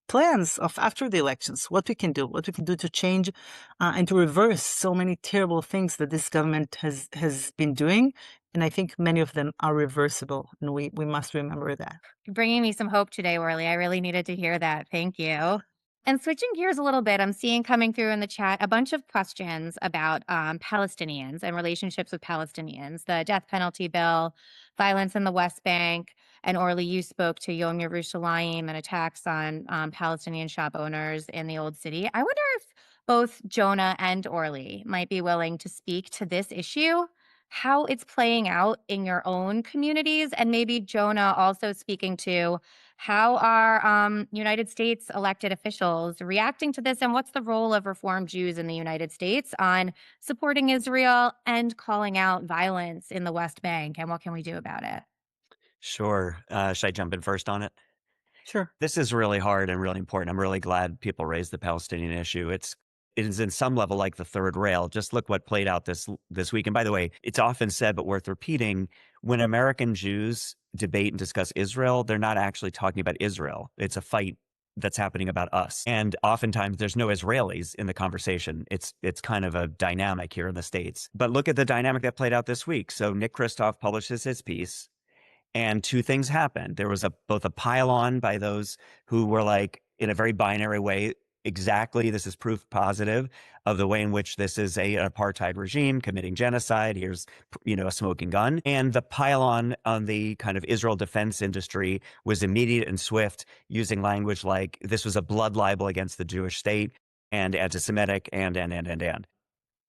plans of after the elections, what we can do to change and to reverse so many terrible things that this government has been doing. And I think many of them are reversible, and we must remember that. You're bringing me some hope today, Orly. I really needed to hear that. Thank you. And switching gears a little bit, I'm seeing coming through in the chat a bunch of questions about Palestinians and relationships with Palestinians, the death penalty bill, violence in the West Bank. And Orly, you spoke to Yom Yerushalayim and attacks on Palestinian shop owners in the Old City. I wonder if both Jonah and Orly might be willing to speak to this issue. how it's playing out in your own communities, and maybe Jonah also speaking to how are United States elected officials reacting to this, and what's the role of Reform Jews in the United States on supporting Israel and calling out violence in the West Bank, and what can we do about it? Sure. Should I jump in first on it? Sure. This is really hard and really important. I'm really glad people raised the Palestinian issue. It is in some level like the third rail. Just look what played out this week. And by the way, it's often said, but worth repeating, when American Jews debate and discuss Israel, they're not actually talking about Israel. It's a fight that's happening about us. And oftentimes there's no Israelis in the conversation. It's kind of a dynamic here in the States. But look at the dynamic that played out this week. So Nick Kristof publishes his piece. And two things happened. There was both a pile-on by those who were like, in a very binary way, exactly, this is proof positive of the way in which this is an apartheid regime committing genocide. Here's, a smoking gun. And the pile-on the kind of Israel defense industry was immediate and swift, using language like this was a blood libel against the Jewish state and anti-Semitic and.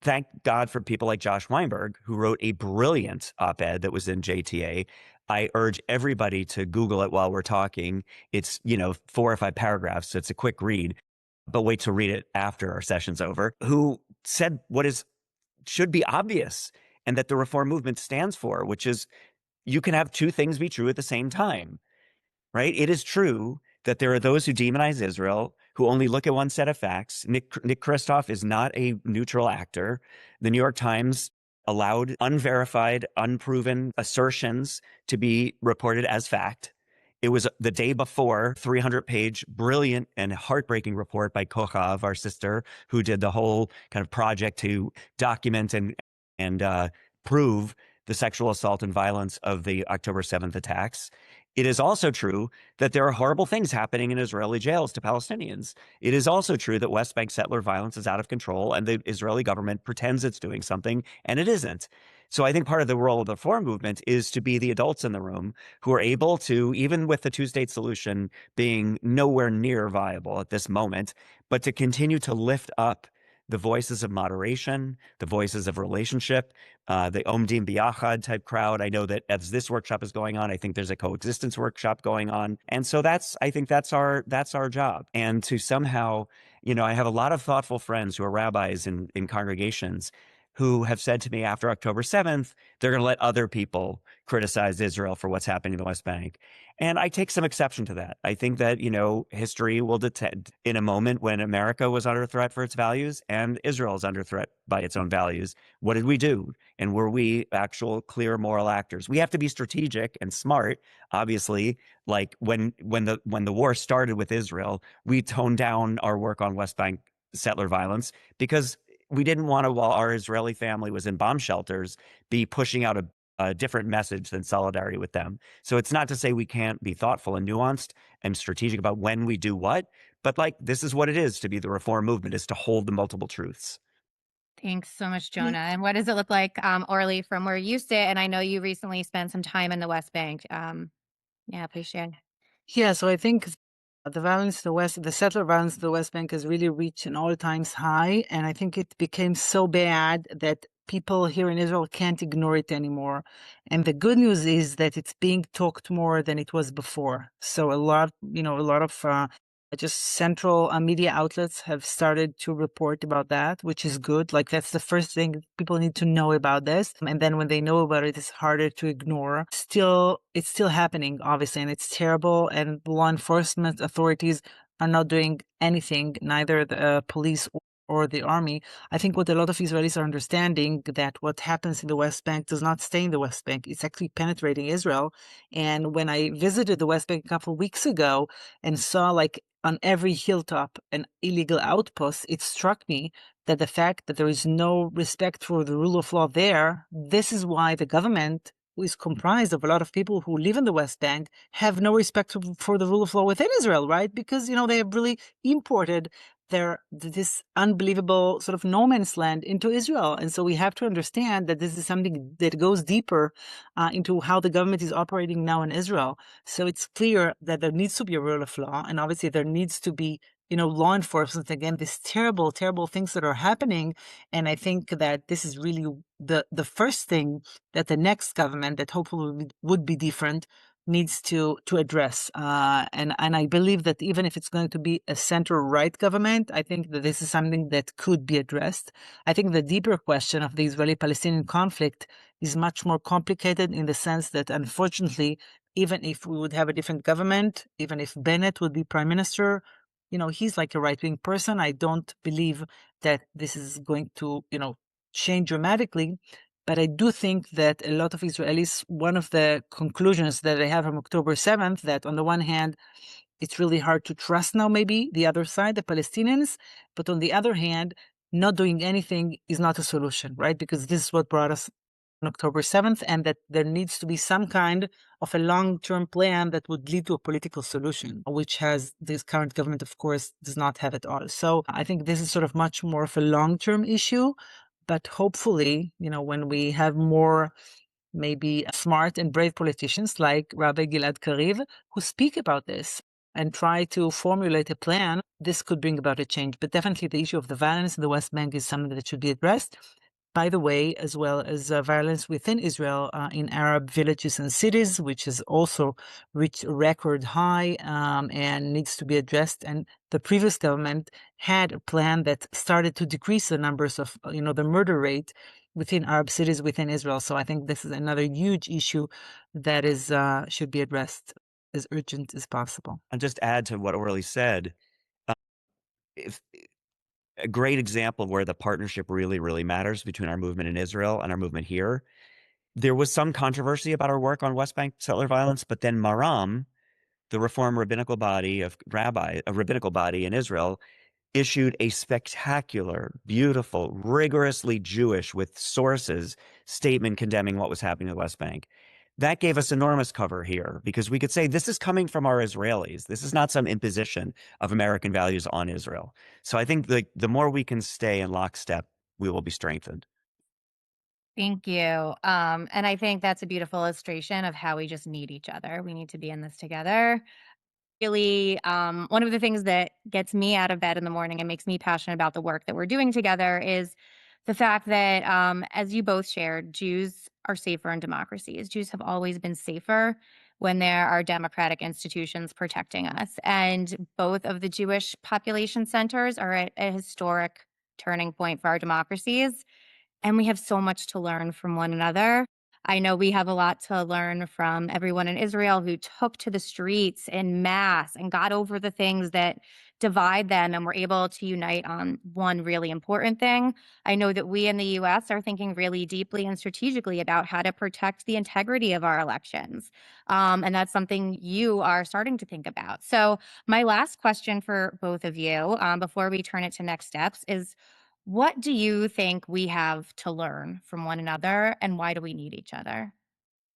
Thank God for people like Josh Weinberg, who wrote a brilliant op-ed that was in JTA. I urge everybody to Google it while we're talking. It's, 4 or 5 paragraphs, so it's a quick read, but wait to read it after our session's over, who said what should be obvious and that the reform movement stands for, which is you can have two things be true at the same time, right? It is true that there are those who demonize Israel, who only look at one set of facts. Nick Kristof is not a neutral actor. The New York Times allowed unverified, unproven assertions to be reported as fact. It was the day before 300-page, brilliant and heartbreaking report by Kochav, our sister, who did the whole kind of project to document and prove the sexual assault and violence of the October 7th attacks. It is also true that there are horrible things happening in Israeli jails to Palestinians. It is also true that West Bank settler violence is out of control and the Israeli government pretends it's doing something, and it isn't. So I think part of the role of the reform movement is to be the adults in the room who are able to, even with the two-state solution being nowhere near viable at this moment, but to continue to lift up the voices of moderation, the voices of relationship, the Omdim Biachad type crowd. I know that as this workshop is going on, I think there's a coexistence workshop going on. And so I think that's our job. And to somehow, I have a lot of thoughtful friends who are rabbis in congregations who have said to me after October 7th, they're going to let other people criticize Israel for what's happening in the West Bank. And I take some exception to that. I think that, history will detect in a moment when America was under threat for its values and Israel is under threat by its own values. What did we do? And were we actual clear moral actors? We have to be strategic and smart. Obviously, like when the war started with Israel, we toned down our work on West Bank settler violence because we didn't want to, while our Israeli family was in bomb shelters, be pushing out a different message than solidarity with them. So it's not to say we can't be thoughtful and nuanced and strategic about when we do what, but this is what it is to be the reform movement, is to hold the multiple truths. Thanks so much, Jonah. And what does it look like, Orly, from where you sit? And I know you recently spent some time in the West Bank. Please share. Yeah, so I think the settler violence in the West Bank has really reached an all-time high, and I think it became so bad that people here in Israel can't ignore it anymore. And the good news is that it's being talked more than it was before. So a lot of just central media outlets have started to report about that, which is good. That's the first thing people need to know about this. And then when they know about it, it's harder to ignore. It's still happening, obviously, and it's terrible. And law enforcement authorities are not doing anything, neither the police or the army. I think what a lot of Israelis are understanding, that what happens in the West Bank does not stay in the West Bank. It's actually penetrating Israel. And when I visited the West Bank a couple of weeks ago and saw on every hilltop an illegal outpost, it struck me that the fact that there is no respect for the rule of law there, this is why the government, who is comprised of a lot of people who live in the West Bank, have no respect for the rule of law within Israel, right? Because, they have really imported this unbelievable sort of no man's land into Israel. And so we have to understand that this is something that goes deeper into how the government is operating now in Israel. So it's clear that there needs to be a rule of law, and obviously there needs to be law enforcement against these terrible, terrible things that are happening. And I think that this is really the first thing that the next government, that hopefully would be different, needs to address. And I believe that even if it's going to be a center-right government, I think that this is something that could be addressed. I think the deeper question of the Israeli-Palestinian conflict is much more complicated, in the sense that, unfortunately, even if we would have a different government, even if Bennett would be prime minister, he's like a right-wing person. I don't believe that this is going to, change dramatically. But I do think that a lot of Israelis, one of the conclusions that I have from October 7th, that on the one hand, it's really hard to trust now, maybe the other side, the Palestinians. But on the other hand, not doing anything is not a solution, right? Because this is what brought us on October 7th, and that there needs to be some kind of a long-term plan that would lead to a political solution, which has this current government, of course, does not have at all. So I think this is sort of much more of a long-term issue. But hopefully, when we have more maybe smart and brave politicians like Rabbi Gilad Kariv, who speak about this and try to formulate a plan, this could bring about a change. But definitely the issue of the violence in the West Bank is something that should be addressed. By the way, as well as violence within Israel in Arab villages and cities, which has also reached a record high and needs to be addressed. And the previous government had a plan that started to decrease the numbers of, the murder rate within Arab cities within Israel. So I think this is another huge issue that is should be addressed as urgent as possible. And just add to what Orly said, if, a great example of where the partnership really, really matters between our movement in Israel and our movement here. There was some controversy about our work on West Bank settler violence, but then Maram, the Reform rabbinical body a rabbinical body in Israel, issued a spectacular, beautiful, rigorously Jewish, with sources, statement condemning what was happening in the West Bank. That gave us enormous cover here, because we could say this is coming from our Israelis. This is not some imposition of American values on Israel. So I think the more we can stay in lockstep, we will be strengthened. Thank you. And I think that's a beautiful illustration of how we just need each other. We need to be in this together. Really, one of the things that gets me out of bed in the morning and makes me passionate about the work that we're doing together is the fact that, as you both shared, Jews are safer in democracies. Jews have always been safer when there are democratic institutions protecting us. And both of the Jewish population centers are at a historic turning point for our democracies. And we have so much to learn from one another. I know we have a lot to learn from everyone in Israel who took to the streets en masse and got over the things that divide them and were able to unite on one really important thing. I know that we in the US are thinking really deeply and strategically about how to protect the integrity of our elections. And that's something you are starting to think about. So my last question for both of you, before we turn it to next steps, is what do you think we have to learn from one another, and why do we need each other?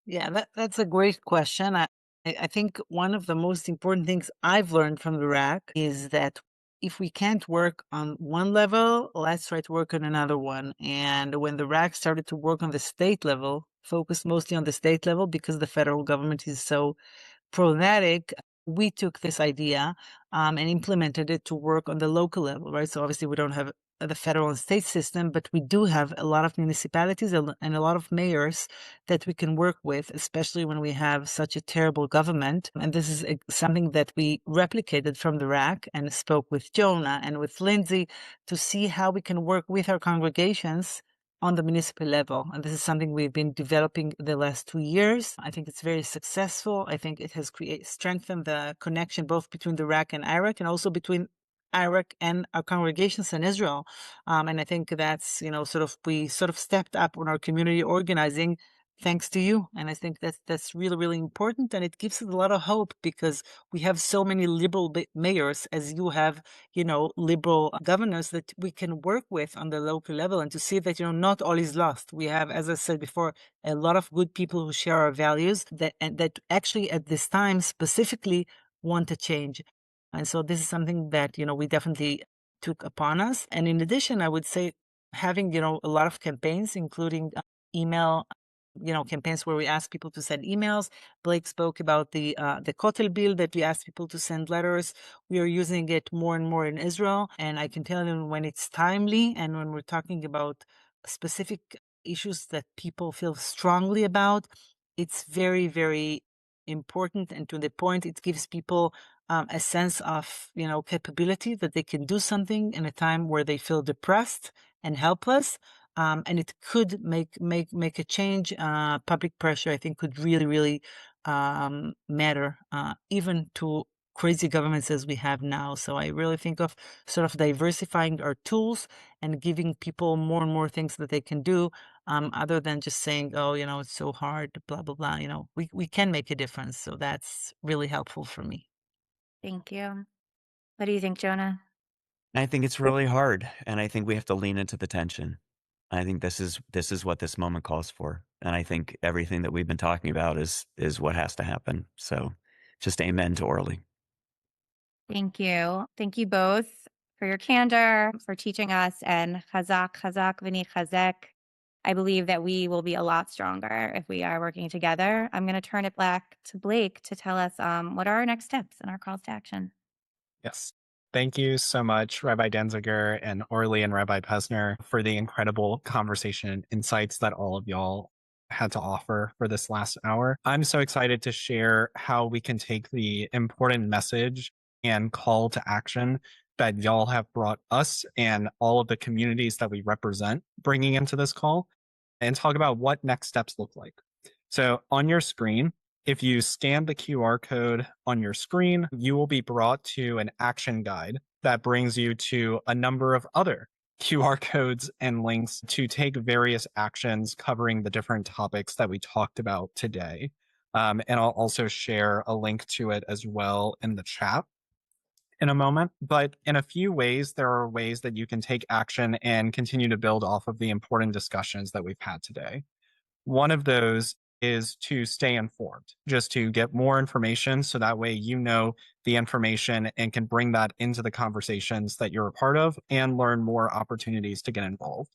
Yeah, that's a great question. I think one of the most important things I've learned from the RAC is that if we can't work on one level, let's try to work on another one. And when the RAC started to work on the state level, focused mostly on the state level because the federal government is so problematic, we took this idea and implemented it to work on the local level, right? So obviously we don't have the federal and state system, but we do have a lot of municipalities and a lot of mayors that we can work with, especially when we have such a terrible government. And this is something that we replicated from the RAC and spoke with Jonah and with Lindsey to see how we can work with our congregations on the municipal level. And this is something we've been developing the last 2 years. I think it's very successful. I think it has strengthened the connection both between the RAC and IRAC and also between IRAC and our congregations in Israel. And I think that's, we sort of stepped up on our community organizing thanks to you. And I think that's really, really important. And it gives us a lot of hope because we have so many liberal mayors, as you have, liberal governors that we can work with on the local level, and to see that, not all is lost. We have, as I said before, a lot of good people who share our values and that actually at this time specifically want to change. And so this is something that, we definitely took upon us. And in addition, I would say having, a lot of campaigns, including email campaigns where we ask people to send emails. Blake spoke about the Kotel bill that we ask people to send letters. We are using it more and more in Israel, and I can tell you when it's timely and when we're talking about specific issues that people feel strongly about, it's very, very important and to the point. It gives people a sense of capability that they can do something in a time where they feel depressed and helpless. And it could make a change. Public pressure, I think, could really, really matter, even to crazy governments as we have now. So I really think of sort of diversifying our tools and giving people more and more things that they can do, other than just saying, oh, it's so hard, blah, blah, blah. We can make a difference. So that's really helpful for me. Thank you. What do you think, Jonah? I think it's really hard, and I think we have to lean into the tension. I think this is what this moment calls for, and I think everything that we've been talking about is what has to happen. So, just amen to Orly. Thank you. Thank you both for your candor, for teaching us, and chazak, chazak, v'ni chazek. I believe that we will be a lot stronger if we are working together. I'm going to turn it back to Blake to tell us what are our next steps and our calls to action. Yes. Thank you so much, Rabbi Danziger and Orly and Rabbi Pesner, for the incredible conversation and insights that all of y'all had to offer for this last hour. I'm so excited to share how we can take the important message and call to action that y'all have brought us and all of the communities that we represent bringing into this call and talk about what next steps look like. So on your screen, if you scan the QR code on your screen, you will be brought to an action guide that brings you to a number of other QR codes and links to take various actions covering the different topics that we talked about today. And I'll also share a link to it as well in the chat in a moment. But in a few ways, there are ways that you can take action and continue to build off of the important discussions that we've had today. One of those is to stay informed, just to get more information so that way you know the information and can bring that into the conversations that you're a part of and learn more opportunities to get involved.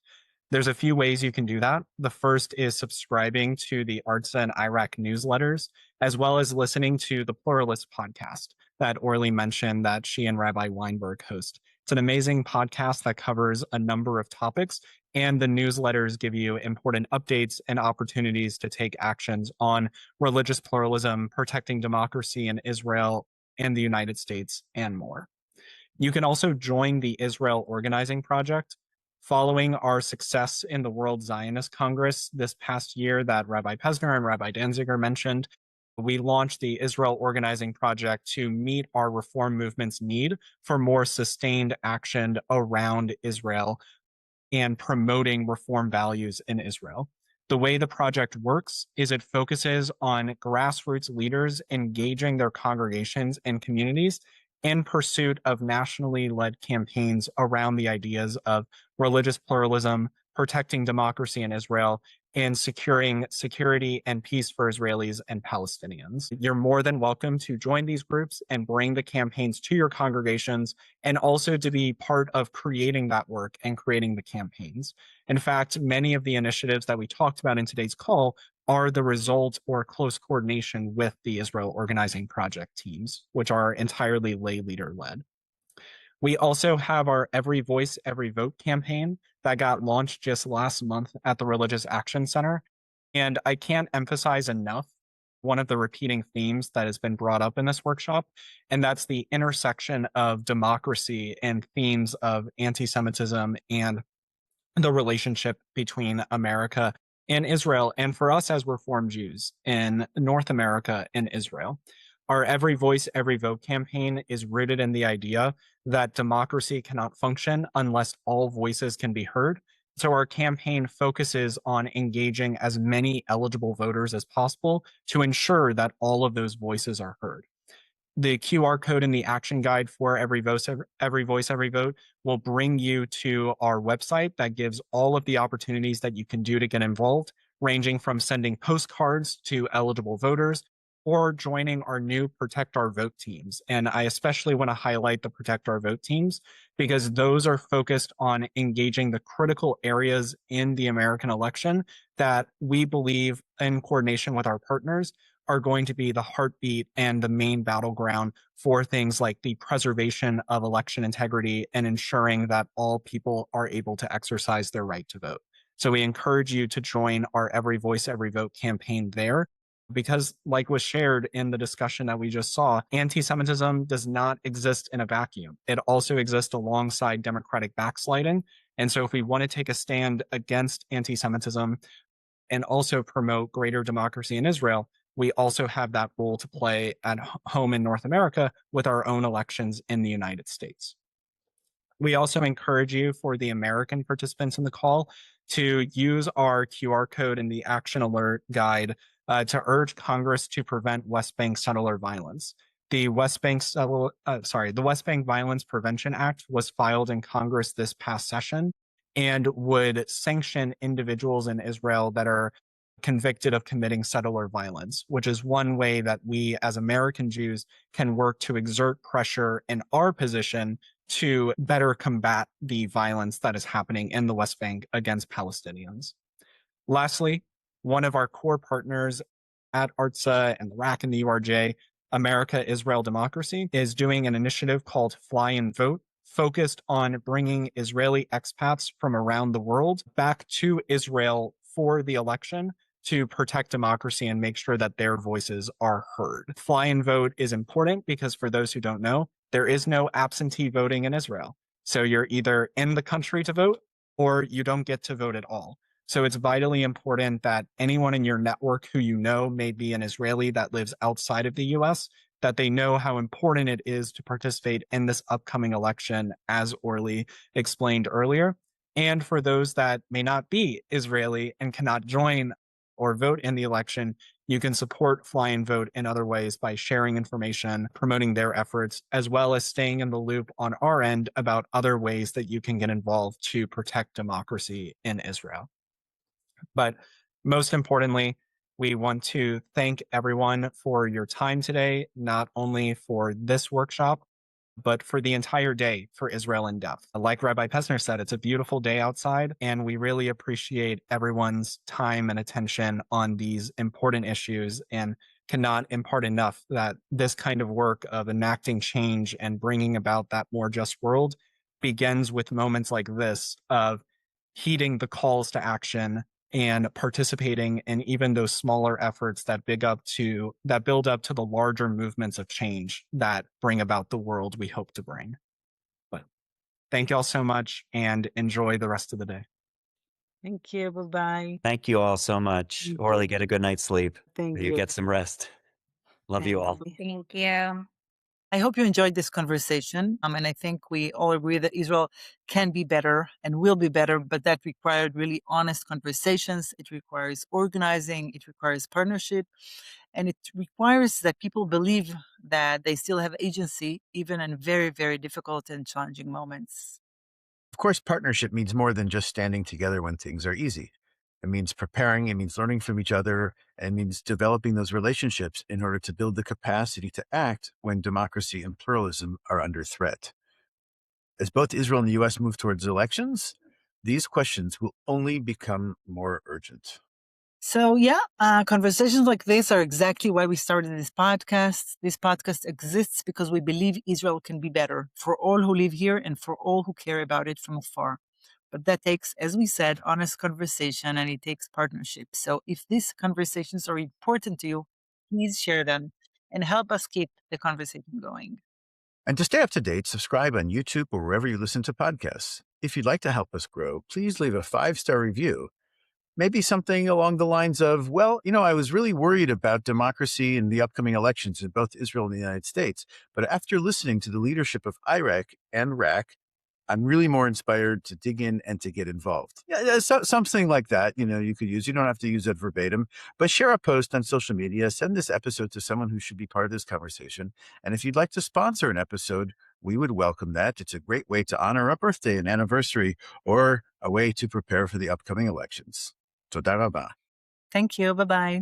There's a few ways you can do that. The first is subscribing to the RAC and IRAC newsletters, as well as listening to the Pluralist Podcast that Orly mentioned that she and Rabbi Weinberg host. It's an amazing podcast that covers a number of topics, and the newsletters give you important updates and opportunities to take actions on religious pluralism, protecting democracy in Israel and the United States, and more. You can also join the Israel Organizing Project. Following our success in the World Zionist Congress this past year that Rabbi Pesner and Rabbi Danziger mentioned, we launched the Israel Organizing Project to meet our reform movement's need for more sustained action around Israel and promoting reform values in Israel. The way the project works is it focuses on grassroots leaders engaging their congregations and communities in pursuit of nationally led campaigns around the ideas of religious pluralism, protecting democracy in Israel, and securing security and peace for Israelis and Palestinians. You're more than welcome to join these groups and bring the campaigns to your congregations, and also to be part of creating that work and creating the campaigns. In fact, many of the initiatives that we talked about in today's call are the result or close coordination with the Israel Organizing Project teams, which are entirely lay leader led. We also have our Every Voice, Every Vote campaign that got launched just last month at the Religious Action Center. And I can't emphasize enough one of the repeating themes that has been brought up in this workshop, and that's the intersection of democracy and themes of anti-Semitism and the relationship between America and Israel, and for us as Reform Jews in North America and Israel. Our Every Voice, Every Vote campaign is rooted in the idea that democracy cannot function unless all voices can be heard. So our campaign focuses on engaging as many eligible voters as possible to ensure that all of those voices are heard. The QR code in the action guide for Every Voice, Every Vote will bring you to our website that gives all of the opportunities that you can do to get involved, ranging from sending postcards to eligible voters or joining our new Protect Our Vote teams. And I especially want to highlight the Protect Our Vote teams because those are focused on engaging the critical areas in the American election that we believe, in coordination with our partners, are going to be the heartbeat and the main battleground for things like the preservation of election integrity and ensuring that all people are able to exercise their right to vote. So we encourage you to join our Every Voice, Every Vote campaign there. Because, like was shared in the discussion that we just saw, anti-Semitism does not exist in a vacuum. It also exists alongside democratic backsliding. And so if we want to take a stand against anti-Semitism and also promote greater democracy in Israel, we also have that role to play at home in North America with our own elections in the United States. We also encourage you, for the American participants in the call, to use our QR code in the Action Alert Guide to urge Congress to prevent West Bank settler violence. The West Bank Violence Prevention Act was filed in Congress this past session and would sanction individuals in Israel that are convicted of committing settler violence, which is one way that we as American Jews can work to exert pressure in our position to better combat the violence that is happening in the West Bank against Palestinians. Lastly, one of our core partners at ARTSA and the RAC and the URJ, America, Israel, Democracy, is doing an initiative called Fly and Vote, focused on bringing Israeli expats from around the world back to Israel for the election to protect democracy and make sure that their voices are heard. Fly and Vote is important because, for those who don't know, there is no absentee voting in Israel. So you're either in the country to vote or you don't get to vote at all. So it's vitally important that anyone in your network who you know may be an Israeli that lives outside of the US, that they know how important it is to participate in this upcoming election, as Orly explained earlier. And for those that may not be Israeli and cannot join or vote in the election, you can support Fly and Vote in other ways by sharing information, promoting their efforts, as well as staying in the loop on our end about other ways that you can get involved to protect democracy in Israel. But most importantly, we want to thank everyone for your time today, not only for this workshop, but for the entire day for Israel in Depth. Like Rabbi Pesner said, it's a beautiful day outside, and we really appreciate everyone's time and attention on these important issues and cannot impart enough that this kind of work of enacting change and bringing about that more just world begins with moments like this of heeding the calls to action and participating in even those smaller efforts that build up to the larger movements of change that bring about the world we hope to bring. But thank you all so much and enjoy the rest of the day. Thank you. Bye-bye. Thank you all so much. Orly, get a good night's sleep. Thank You you. get some rest. Love you all. Thank you. I hope you enjoyed this conversation. And I think we all agree that Israel can be better and will be better, but that required really honest conversations. It requires organizing. It requires partnership. And it requires that people believe that they still have agency, even in very, very difficult and challenging moments. Of course, partnership means more than just standing together when things are easy. It means preparing, it means learning from each other, and it means developing those relationships in order to build the capacity to act when democracy and pluralism are under threat. As both Israel and the U.S. move towards elections, these questions will only become more urgent. So conversations like this are exactly why we started this podcast. This podcast exists because we believe Israel can be better for all who live here and for all who care about it from afar. But that takes, as we said, honest conversation, and it takes partnership. So if these conversations are important to you, please share them and help us keep the conversation going. And to stay up to date, subscribe on YouTube or wherever you listen to podcasts. If you'd like to help us grow, please leave a 5-star review. Maybe something along the lines of, I was really worried about democracy in the upcoming elections in both Israel and the United States. But after listening to the leadership of IRAC and RAC, I'm really more inspired to dig in and to get involved. Something like that, you could use. You don't have to use it verbatim, but share a post on social media, send this episode to someone who should be part of this conversation. And if you'd like to sponsor an episode, we would welcome that. It's a great way to honor a birthday, an anniversary, or a way to prepare for the upcoming elections. Toda rabah. Thank you. Bye-bye.